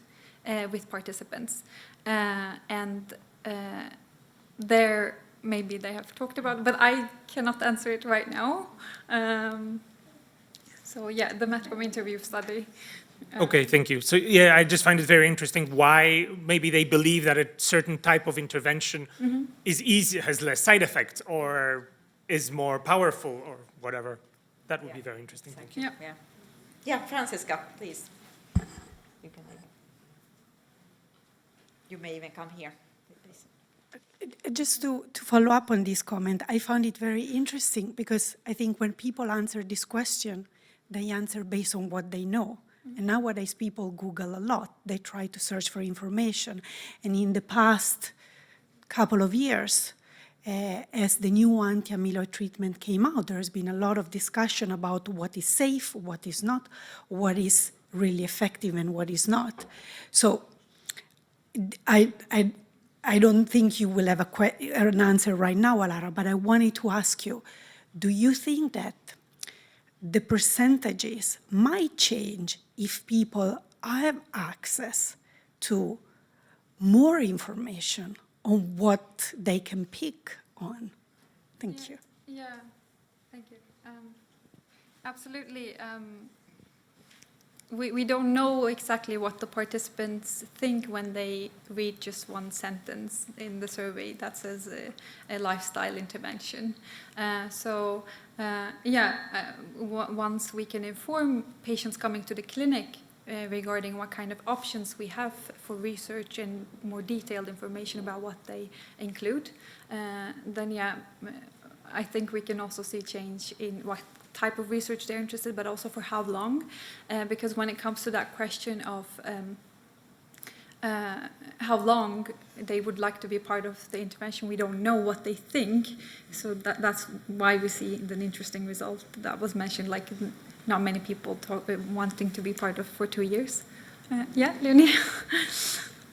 with participants, and maybe they have talked about it, but I cannot answer it right now. So yeah, the Metcom interview study. Okay, thank you. So yeah, I just find it very interesting why maybe they believe that a certain type of intervention is easy, has less side effects, or is more powerful, or whatever. That would be very interesting. Thank you. Yeah. Yeah, Francesca, please. You can you may even come here. Just to follow up on this comment, I found it very interesting because I think when people answer this question, they answer based on what they know. And nowadays people Google a lot. They try to search for information. And in the past couple of years, as the new anti-amyloid treatment came out, there's been a lot of discussion about what is safe, what is not, what is really effective and what is not. So I don't think you will have an answer right now, Alara, but I wanted to ask you, do you think that the percentages might change if people have access to more information on what they can pick on? Thank you. Yeah, thank you. Absolutely. We don't know exactly what the participants think when they read just one sentence in the survey that says a lifestyle intervention. Once we can inform patients coming to the clinic regarding what kind of options we have for research and more detailed information about what they include, then I think we can also see change in what type of research they're interested, but also for how long, because when it comes to that question of how long they would like to be part of the intervention, we don't know what they think, so that's why we see an interesting result that was mentioned, like not many people wanting to be part of for 2 years. Yeah, Leonie?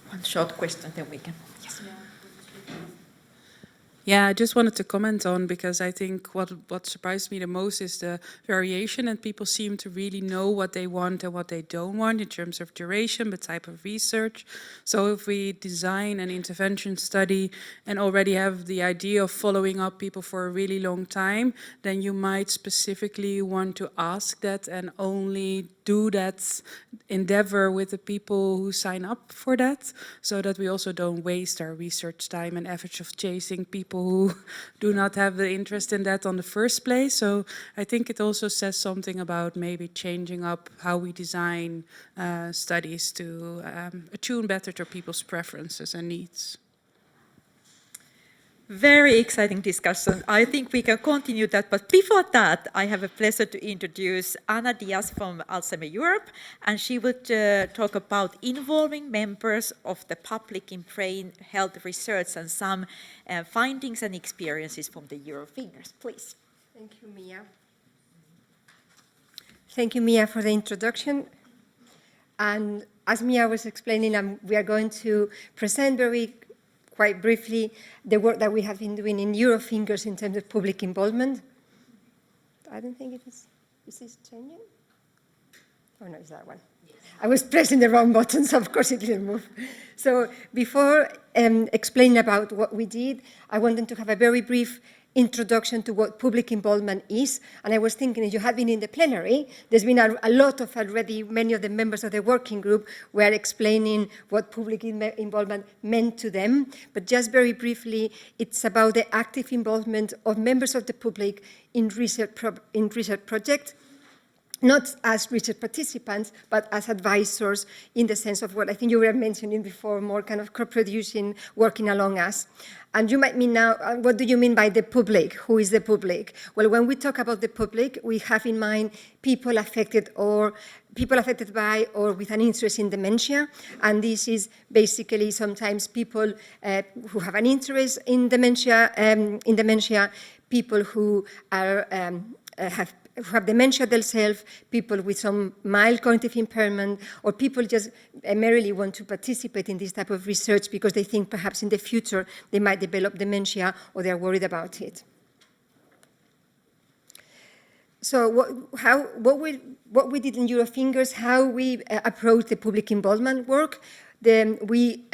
One short question, then we can. Yes. Yeah, I just wanted to comment on, because I think what surprised me the most is the variation, and people seem to really know what they want and what they don't want in terms of duration, but type of research. So if we design an intervention study and already have the idea of following up people for a really long time, then you might specifically want to ask that and only do that endeavor with the people who sign up for that, so that we also don't waste our research time and efforts of chasing people who do not have the interest in that on the first place. So I think it also says something about maybe changing up how we design studies to attune better to people's preferences and needs. Very exciting discussion. I think we can continue that, but before that, I have a pleasure to introduce Ana Diaz from Alzheimer Europe, and she would talk about involving members of the public in brain health research and some findings and experiences from the Eurofingers. Please. Thank you, Miia. Thank you, Miia, for the introduction. And as Miia was explaining, we are going to present quite briefly the work that we have been doing in Eurofingers in terms of public involvement. I don't think it is this changing? Oh no, it's that one. Yes. I was pressing the wrong button, so of course it didn't move. So before explaining about what we did, I wanted to have a very brief introduction to what public involvement is. And I was thinking, if you have been in the plenary, there's been a lot of already, many of the members of the working group were explaining what public involvement meant to them. But just very briefly, it's about the active involvement of members of the public in research projects, not as research participants, but as advisors in the sense of what I think you were mentioning before, more kind of co-producing, working along us. And you might mean now, what do you mean by the public? Who is the public? Well, when we talk about the public, we have in mind people affected by or with an interest in dementia. And this is basically sometimes people who have an interest in dementia, people who are who have dementia themselves, people with some mild cognitive impairment, or people just merely want to participate in this type of research because they think perhaps in the future they might develop dementia or they're worried about it. So what we did in Eurofingers, how we approached the public involvement work, we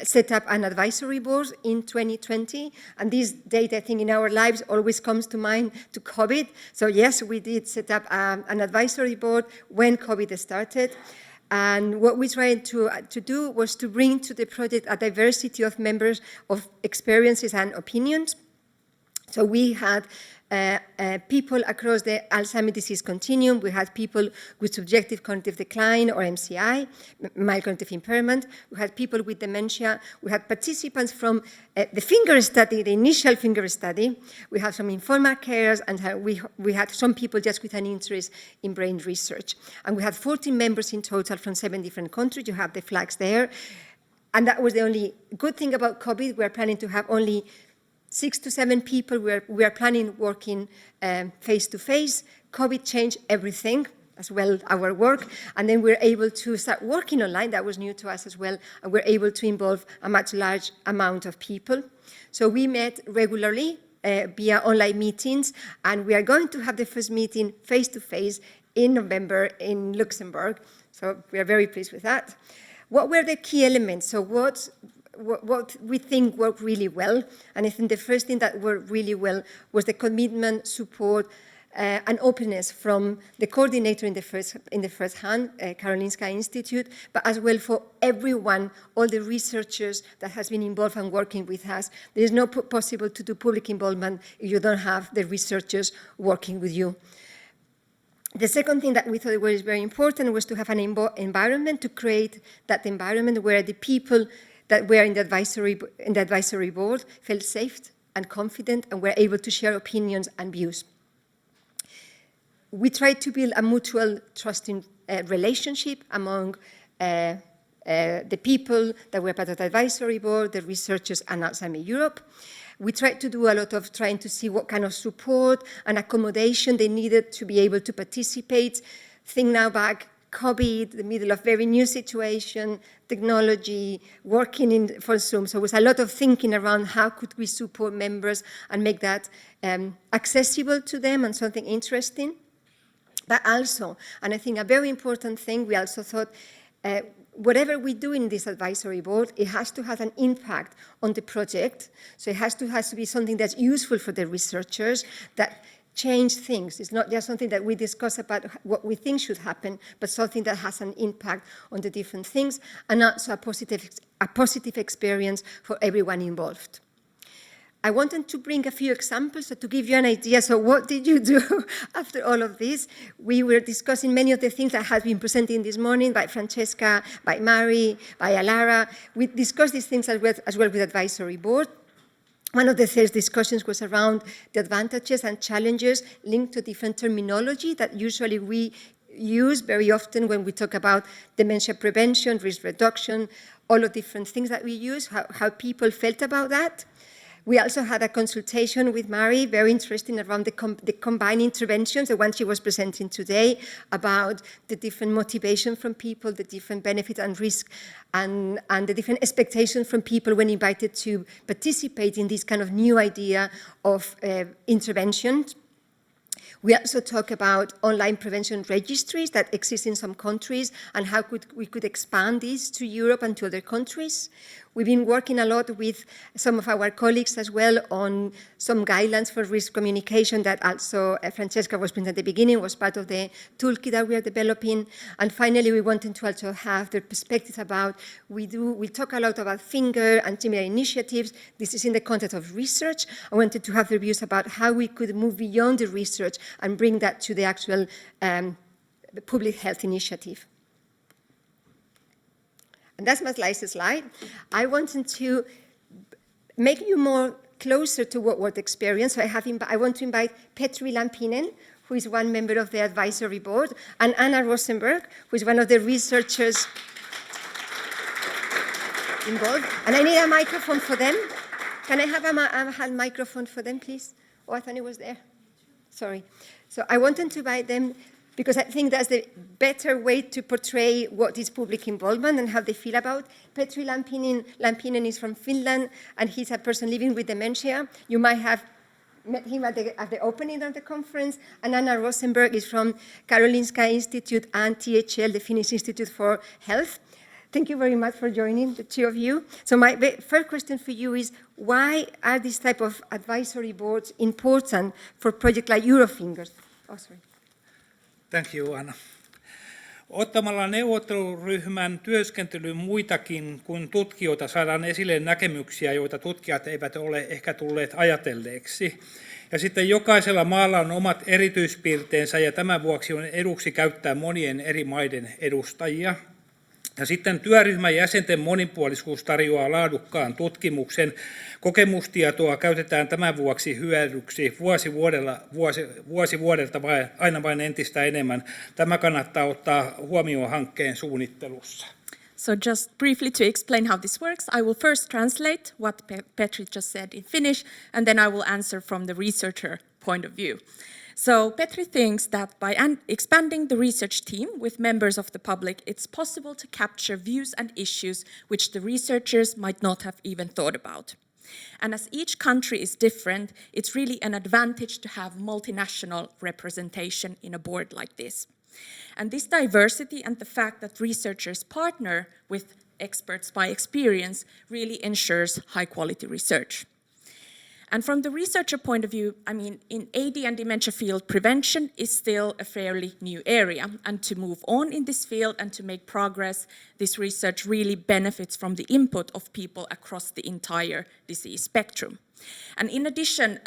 set up an advisory board in 2020, and this date, I think, in our lives always comes to mind to COVID. So yes, we did set up an advisory board when COVID started, and what we tried to do was to bring to the project a diversity of members of experiences and opinions. So we had people across the Alzheimer's disease continuum. We had people with subjective cognitive decline or MCI, mild cognitive impairment. We had people with dementia. We had participants from the finger study, the initial finger study. We had some informal carers, and we had some people just with an interest in brain research. And we had 14 members in total from 7 different countries. You have the flags there. And that was the only good thing about COVID. We're planning to have only 6 to 7 people. We are planning working face-to-face. COVID changed everything, as well our work, and then we're able to start working online. That was new to us as well, and we're able to involve a much large amount of people. So we met regularly via online meetings, and we are going to have the first meeting face-to-face in November in Luxembourg. So we are very pleased with that. What were the key elements? So what we think worked really well, and I think the first thing that worked really well was the commitment, support, and openness from the coordinator in the first hand, Karolinska Institute, but as well for everyone, all the researchers that has been involved and working with us. There is no possible to do public involvement if you don't have the researchers working with you. The second thing that we thought was very important was to have an environment, to create that environment where the people that were in the advisory board felt safe and confident and were able to share opinions and views. We tried to build a mutual trusting relationship among the people that were part of the advisory board, the researchers, and Alzheimer Europe. We tried to do a lot of trying to see what kind of support and accommodation they needed to be able to participate. Think now back, COVID, the middle of very new situation, technology, working for Zoom. So it was a lot of thinking around how could we support members and make that accessible to them and something interesting. But also, and I think a very important thing, we also thought, whatever we do in this advisory board, it has to have an impact on the project. So it has to be something that's useful for the researchers, that change things. It's not just something that we discuss about what we think should happen, but something that has an impact on the different things, and also a positive experience for everyone involved. I wanted to bring a few examples to give you an idea. So what did you do after all of this? We were discussing many of the things that have been presented this morning by Francesca, by Mari, by Alara. We discussed these things as well with the advisory board. One of the first discussions was around the advantages and challenges linked to different terminology that usually we use very often when we talk about dementia prevention, risk reduction, all of different things that we use, how people felt about that. We also had a consultation with Mari, very interesting, around the combined interventions, the one she was presenting today, about the different motivation from people, the different benefit and risk, and the different expectations from people when invited to participate in this kind of new idea of intervention. We also talk about online prevention registries that exist in some countries and how we could expand these to Europe and to other countries. We've been working a lot with some of our colleagues as well on some guidelines for risk communication that also Francesca was presenting at the beginning, was part of the toolkit that we are developing. And finally, we wanted to also have the perspective about, we talk a lot about finger and similar initiatives. This is in the context of research. I wanted to have the views about how we could move beyond the research and bring that to the actual public health initiative. And that's my last slide. I wanted to make you more closer to what was experienced. So I want to invite Petri Lampinen, who is one member of the advisory board, and Anna Rosenberg, who is one of the researchers involved. And I need a microphone for them. Can I have a microphone for them, please? Oh, I thought it was there. Sorry. So I wanted to invite them because I think that's the better way to portray what is public involvement and how they feel about. Petri Lampinen is from Finland, and he's a person living with dementia. You might have met him at the opening of the conference. And Anna Rosenberg is from Karolinska Institute and THL, the Finnish Institute for Health. Thank you very much for joining, the two of you. So my first question for you is, why are these type of advisory boards important for projects like Eurofingers? Oh, sorry. Thank you, Anna. Ottamalla neuvotteluryhmän työskentelyyn muitakin kuin tutkijoita saadaan esille näkemyksiä, joita tutkijat eivät ole ehkä tulleet ajatelleeksi. Ja sitten jokaisella maalla on omat erityispiirteensä ja tämän vuoksi on eduksi käyttää monien eri maiden edustajia. Ja sitten työryhmän jäsenten monipuolisuus tarjoaa laadukkaan tutkimuksen. Kokemustietoa käytetään tämän vuoksi hyödyksi vuosi vuodelta aina vain entistä enemmän. Tämä kannattaa ottaa huomioon hankkeen suunnittelussa. So just briefly to explain how this works, I will first translate what Petri just said in Finnish, and then I will answer from the researcher point of view. So Petri thinks that by expanding the research team with members of the public, it's possible to capture views and issues which the researchers might not have even thought about. And as each country is different, it's really an advantage to have multinational representation in a board like this. And this diversity and the fact that researchers partner with experts by experience really ensures high-quality research. And from the researcher point of view, I mean, in AD and dementia field, prevention is still a fairly new area. And to move on in this field and to make progress, this research really benefits from the input of people across the entire disease spectrum. And in addition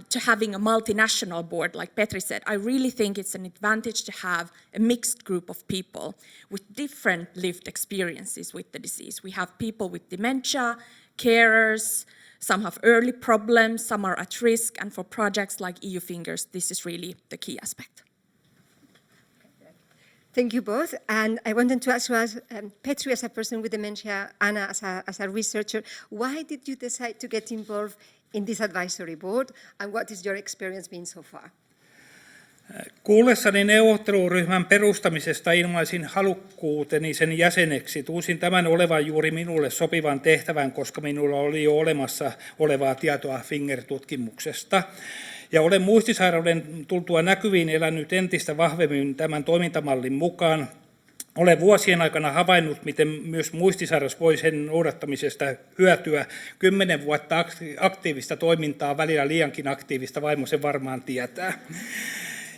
to having a multinational board, like Petri said, I really think it's an advantage to have a mixed group of people with different lived experiences with the disease. We have people with dementia, carers, some have early problems, some are at risk, and for projects like EU Fingers, this is really the key aspect. Thank you both. And I wanted to ask you, Petri as a person with dementia, Anna as a researcher, why did you decide to get involved in this advisory board, and what is your experience been so far? Kuullessani neuvotteluryhmän perustamisesta ilmaisin halukkuuteni sen jäseneksi. Tunsin tämän olevan juuri minulle sopivan tehtävän, koska minulla oli jo olemassa olevaa tietoa Finger-tutkimuksesta. Ja olen muistisairauden tultua näkyviin elänyt entistä vahvemmin tämän toimintamallin mukaan. Olen vuosien aikana havainnut, miten myös muistisairas voi sen noudattamisesta hyötyä. 10 vuotta aktiivista toimintaa, välillä liiankin aktiivista, vaimo sen varmaan tietää.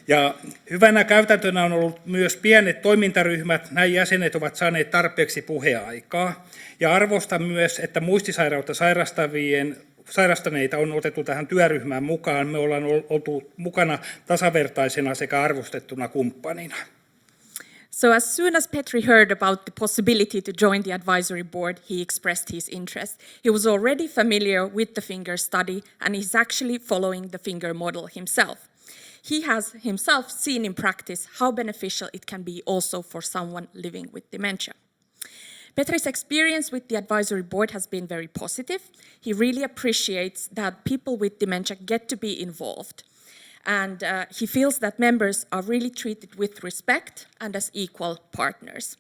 Ja hyvänä käytäntönä on ollut myös pienet toimintaryhmät. Näin jäsenet ovat saaneet tarpeeksi puheaikaa. Ja arvostan myös, että muistisairautta sairastaneita on otettu tähän työryhmään mukaan. Me ollaan oltu mukana tasavertaisena sekä arvostettuna kumppanina. So as soon as Petri heard about the possibility to join the advisory board, he expressed his interest. He was already familiar with the Finger study, and he's actually following the Finger model himself. He has himself seen in practice how beneficial it can be also for someone living with dementia. Petri's experience with the advisory board has been very positive. He really appreciates that people with dementia get to be involved. And he feels that members are really treated with respect and as equal partners.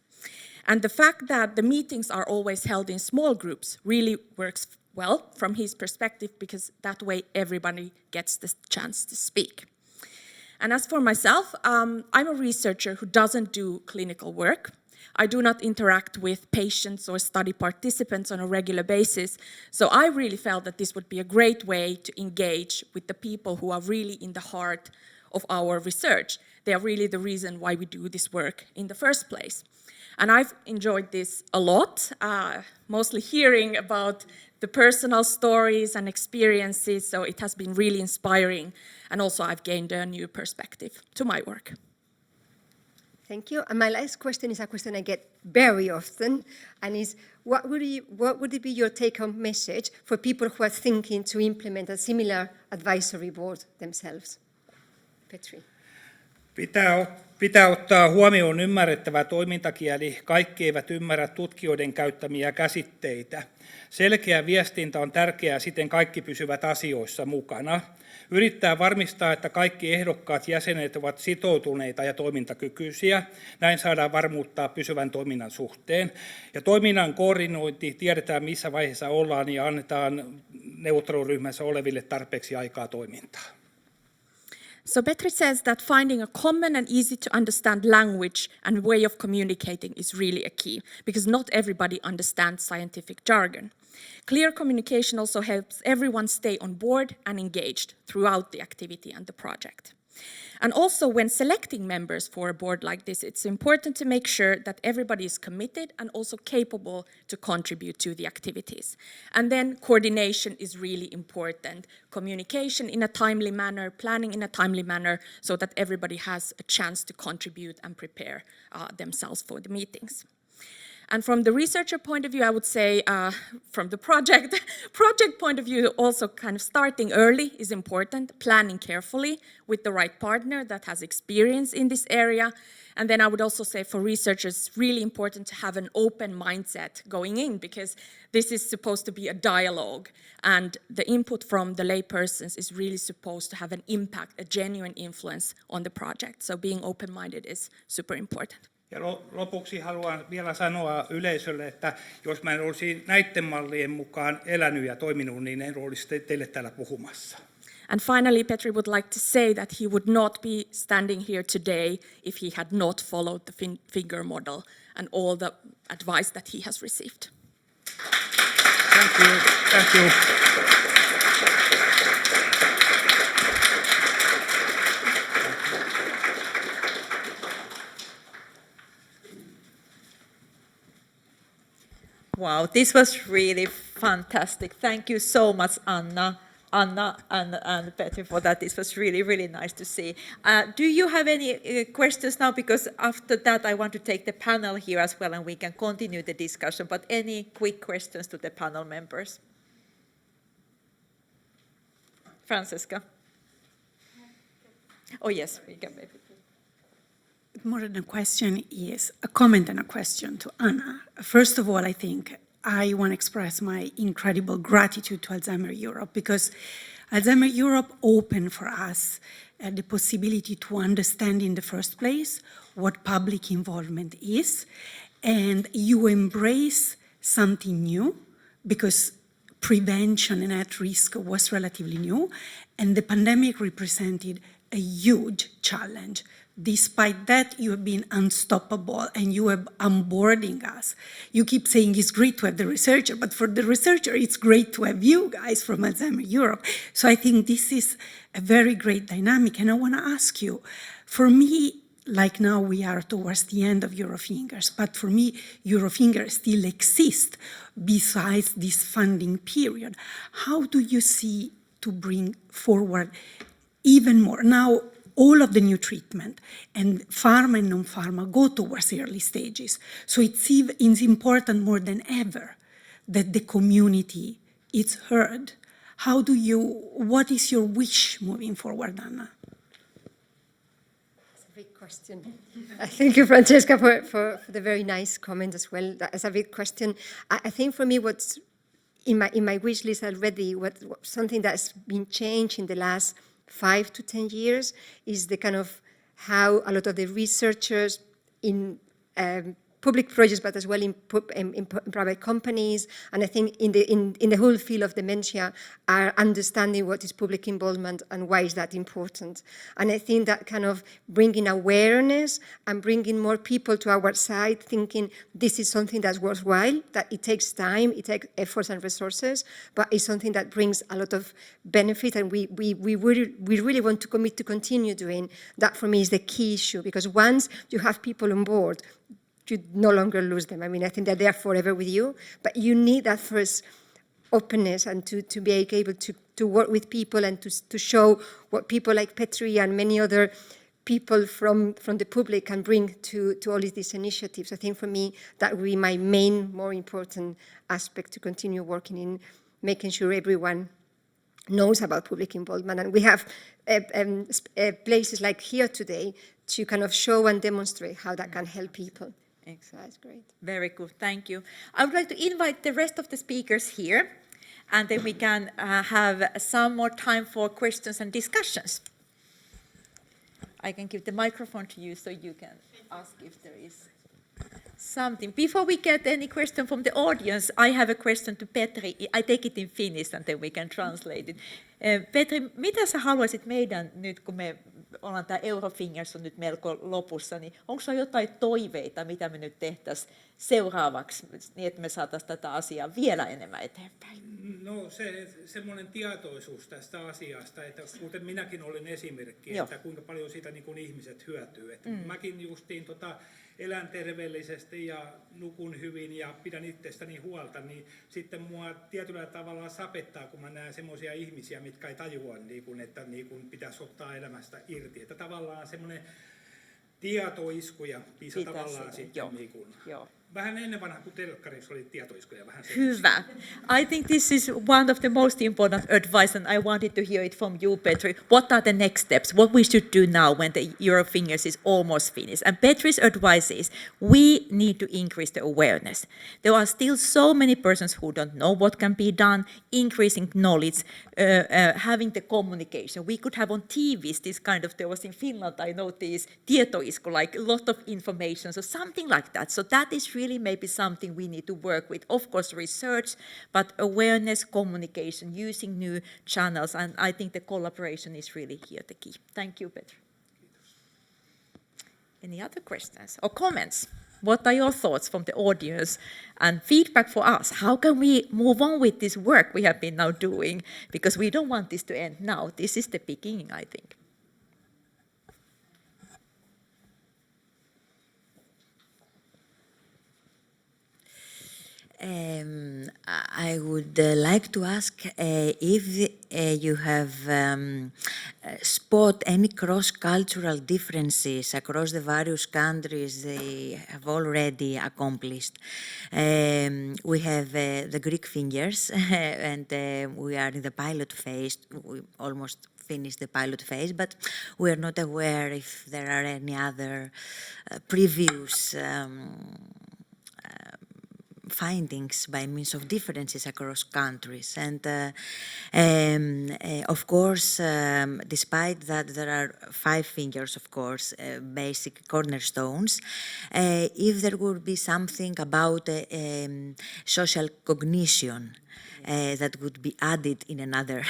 And the fact that the meetings are always held in small groups really works well from his perspective, because that way everybody gets the chance to speak. And as for myself, I'm a researcher who doesn't do clinical work. I do not interact with patients or study participants on a regular basis, so I really felt that this would be a great way to engage with the people who are really in the heart of our research. They are really the reason why we do this work in the first place. And I've enjoyed this a lot, mostly hearing about the personal stories and experiences, so it has been really inspiring, and also I've gained a new perspective to my work. Thank you. And my last question is a question I get very often, and is what would it be your take-home message for people who are thinking to implement a similar advisory board themselves? Petri. Pitää ottaa huomioon ymmärrettävä toimintakieli. Kaikki eivät ymmärrä tutkijoiden käyttämiä käsitteitä. Selkeä viestintä on tärkeää, siten kaikki pysyvät asioissa mukana. Yrittää varmistaa, että kaikki ehdokkaat jäsenet ovat sitoutuneita ja toimintakykyisiä. Näin saadaan varmuuttaa pysyvän toiminnan suhteen. Ja toiminnan koordinointi, tiedetään missä vaiheessa ollaan ja annetaan neuvotteluryhmässä oleville tarpeeksi aikaa toimintaan. So Petri says that finding a common and easy to understand language and way of communicating is really a key, because not everybody understands scientific jargon. Clear communication also helps everyone stay on board and engaged throughout the activity and the project. And also when selecting members for a board like this, it's important to make sure that everybody is committed and also capable to contribute to the activities. And then coordination is really important. Communication in a timely manner, planning in a timely manner, so that everybody has a chance to contribute and prepare themselves for the meetings. And from the researcher point of view, I would say from the project point of view, also kind of starting early is important, planning carefully with the right partner that has experience in this area. And then I would also say for researchers, it's really important to have an open mindset going in, because this is supposed to be a dialogue, and the input from the laypersons is really supposed to have an impact, a genuine influence on the project. So being open-minded is super important. Ja lopuksi haluan vielä sanoa yleisölle, että jos mä en olisi näiden mallien mukaan elänyt ja toiminut, niin en olisi teille täällä puhumassa. And finally, Petri would like to say that he would not be standing here today if he had not followed the finger model and all the advice that he has received. Thank you. Thank you. Wow, this was really fantastic. Thank you so much, Anna and Petri, for that. This was really, really nice to see. Do you have any questions now? Because after that, I want to take the panel here as well, and we can continue the discussion. But any quick questions to the panel members? Francesca? Oh, yes, we can maybe. More than a question is a comment and a question to Anna. First of all, I think I want to express my incredible gratitude to Alzheimer Europe, because Alzheimer Europe opened for us the possibility to understand in the first place what public involvement is, and you embrace something new, because prevention and at risk was relatively new, and the pandemic represented a huge challenge. Despite that, you have been unstoppable and you are onboarding us. You keep saying it's great to have the researcher, but for the researcher, it's great to have you guys from Alzheimer Europe. So I think this is a very great dynamic. And I want to ask you, for me, like now we are towards the end of Eurofingers, but for me, Eurofingers still exists besides this funding period. How do you see to bring forward even more? Now, all of the new treatment and pharma and non-pharma go towards the early stages. So it's important more than ever that the community is heard. What is your wish moving forward, Anna? That's a big question. Thank you, Francesca, for the very nice comment as well. That's a big question. I think for me what's in my wish list already, something that's been changed in the last 5 to 10 years is the kind of how a lot of the researchers in public projects, but as well in private companies, and I think in the whole field of dementia, are understanding what is public involvement and why is that important. And I think that kind of bringing awareness and bringing more people to our side, thinking this is something that's worthwhile, that it takes time, it takes efforts and resources, but it's something that brings a lot of benefit, and we really want to commit to continue doing that. For me is the key issue, because once you have people on board, you no longer lose them. I mean, I think that they are forever with you, but you need that first openness and to be able to work with people and to show what people like Petri and many other people from the public can bring to all of these initiatives. I think for me, that will be my more important aspect to continue working in, making sure everyone knows about public involvement. And we have places like here today to kind of show and demonstrate how that can help people. Excellent. So that's great. Very good, thank you. I would like to invite the rest of the speakers here, and then we can have some more time for questions and discussions. I can give the microphone to you so you can ask if there is something. Before we get any question from the audience, I have a question to Petri. I take it in Finnish and then we can translate it. Petri, mitä sä haluaisit meidän nyt, kun me ollaan tämä Eurofingers on nyt melko lopussa, niin onko sinulla jotain toiveita, mitä me nyt tehtäisiin seuraavaksi, niin että me saataisiin tätä asiaa vielä enemmän eteenpäin? No semmoinen tietoisuus tästä asiasta, että kuten minäkin olen esimerkki, Joo. että kuinka paljon siitä niin kuin ihmiset hyötyy. Että mäkin justiin elän terveellisesti ja nukun hyvin ja pidän itsestäni huolta, niin sitten mua tietyllä tavalla sapettaa, kun mä näen semmoisia ihmisiä, mitkä ei tajua, niin kuin, että niin kuin pitäisi ottaa elämästä irti. Että tavallaan semmoinen tietoiskuja pitäisi tavallaan sitten niin kuin, vähän ennen vanha kuin telkkarissa oli tietoiskuja vähän Hyvä. I think this is one of the most important advice, and I wanted to hear it from you, Petri. What are the next steps? What we should do now when the Eurofingers is almost finished? And Petri's advice is we need to increase the awareness. There are still so many persons who don't know what can be done, increasing knowledge, having the communication. We could have on TVs this kind of, there was in Finland, I know this, tietoisku, like a lot of information, so something like that. So that is really maybe something we need to work with. Of course, research, but awareness, communication, using new channels, and I think the collaboration is really here the key. Thank you, Petri. Any other questions or comments? What are your thoughts from the audience and feedback for us? How can we move on with this work we have been now doing? Because we don't want this to end now. This is the beginning, I think. I would like to ask if you have spot any cross-cultural differences across the various countries they have already accomplished. We have the Greek fingers, and we are in the pilot phase. We almost finished the pilot phase, but we are not aware if there are any other previous findings by means of differences across countries. And of course, despite that there are 5 fingers, of course, basic cornerstones, if there would be something about social cognition that would be added in another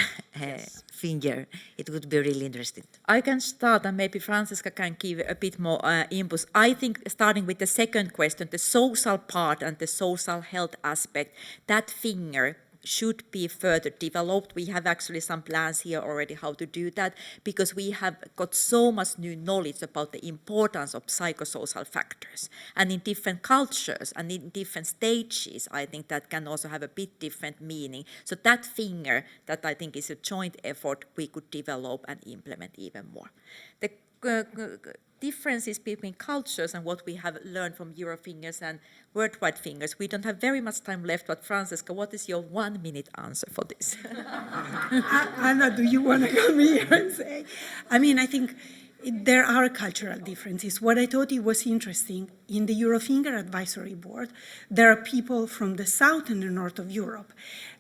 finger, it would be really interesting. I can start, and maybe Francesca can give a bit more input. I think starting with the second question, the social part and the social health aspect, that finger should be further developed. We have actually some plans here already how to do that, because we have got so much new knowledge about the importance of psychosocial factors. And in different cultures and in different stages, I think that can also have a bit different meaning. So that finger, that I think is a joint effort, we could develop and implement even more. The differences between cultures and what we have learned from Eurofingers and worldwide fingers. We don't have very much time left, but Francesca, what is your 1-minute answer for this? Anna, do you want to come here and say? I mean, I think there are cultural differences. What I thought it was interesting, in the Eurofinger Advisory Board, there are people from the south and the north of Europe.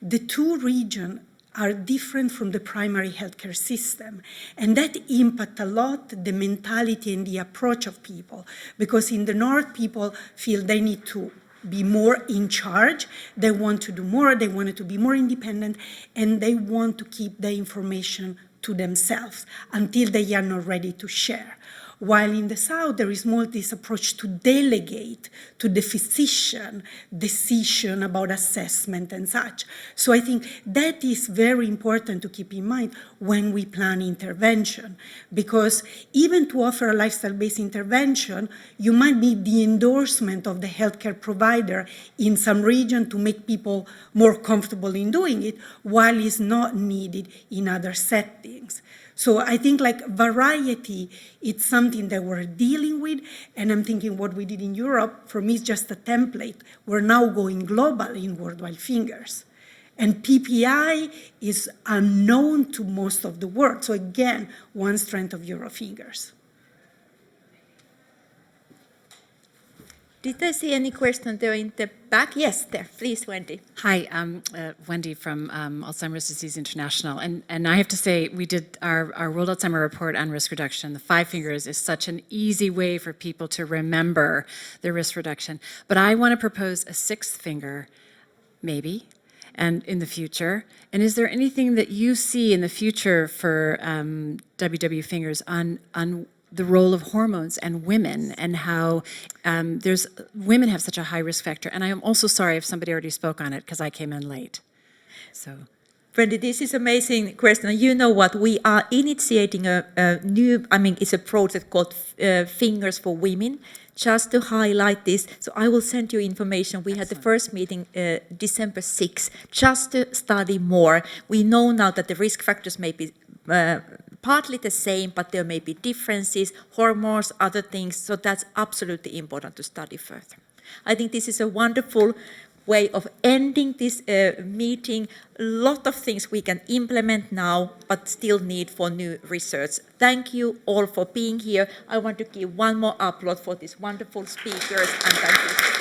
The two regions are different from the primary healthcare system. And that impacts a lot the mentality and the approach of people. Because in the north, people feel they need to be more in charge, they want to do more, they want to be more independent, and they want to keep the information to themselves until they are not ready to share. While in the South, there is more this approach to delegate to the physician decision about assessment and such. So I think that is very important to keep in mind when we plan intervention, because even to offer a lifestyle-based intervention, you might need the endorsement of the healthcare provider in some region to make people more comfortable in doing it, while it's not needed in other settings. So I think like variety, it's something that we're dealing with, and I'm thinking what we did in Europe, for me, is just a template. We're now going global in Worldwide Fingers. And PPI is unknown to most of the world. So again, one strength of Eurofingers. Did I see any question there in the back? Yes, there. Please, Wendy. Hi, I'm Wendy from Alzheimer's Disease International. And I have to say, we did our World Alzheimer Report on risk reduction. The 5 fingers is such an easy way for people to remember their risk reduction. But I want to propose a 6th finger, maybe, and in the future. And is there anything that you see in the future for WW fingers on the role of hormones and women, and how women have such a high risk factor? And I am also sorry if somebody already spoke on it, because I came in late. So. Wendy, this is amazing question. You know what? We are initiating a new, it's a project called Fingers for Women, just to highlight this. So I will send you information. We had the first meeting December 6th, just to study more. We know now that the risk factors may be partly the same, but there may be differences, hormones, other things. So that's absolutely important to study further. I think this is a wonderful way of ending this meeting. A lot of things we can implement now, but still need for new research. Thank you all for being here. I want to give one more applause for these wonderful speakers, and thank you.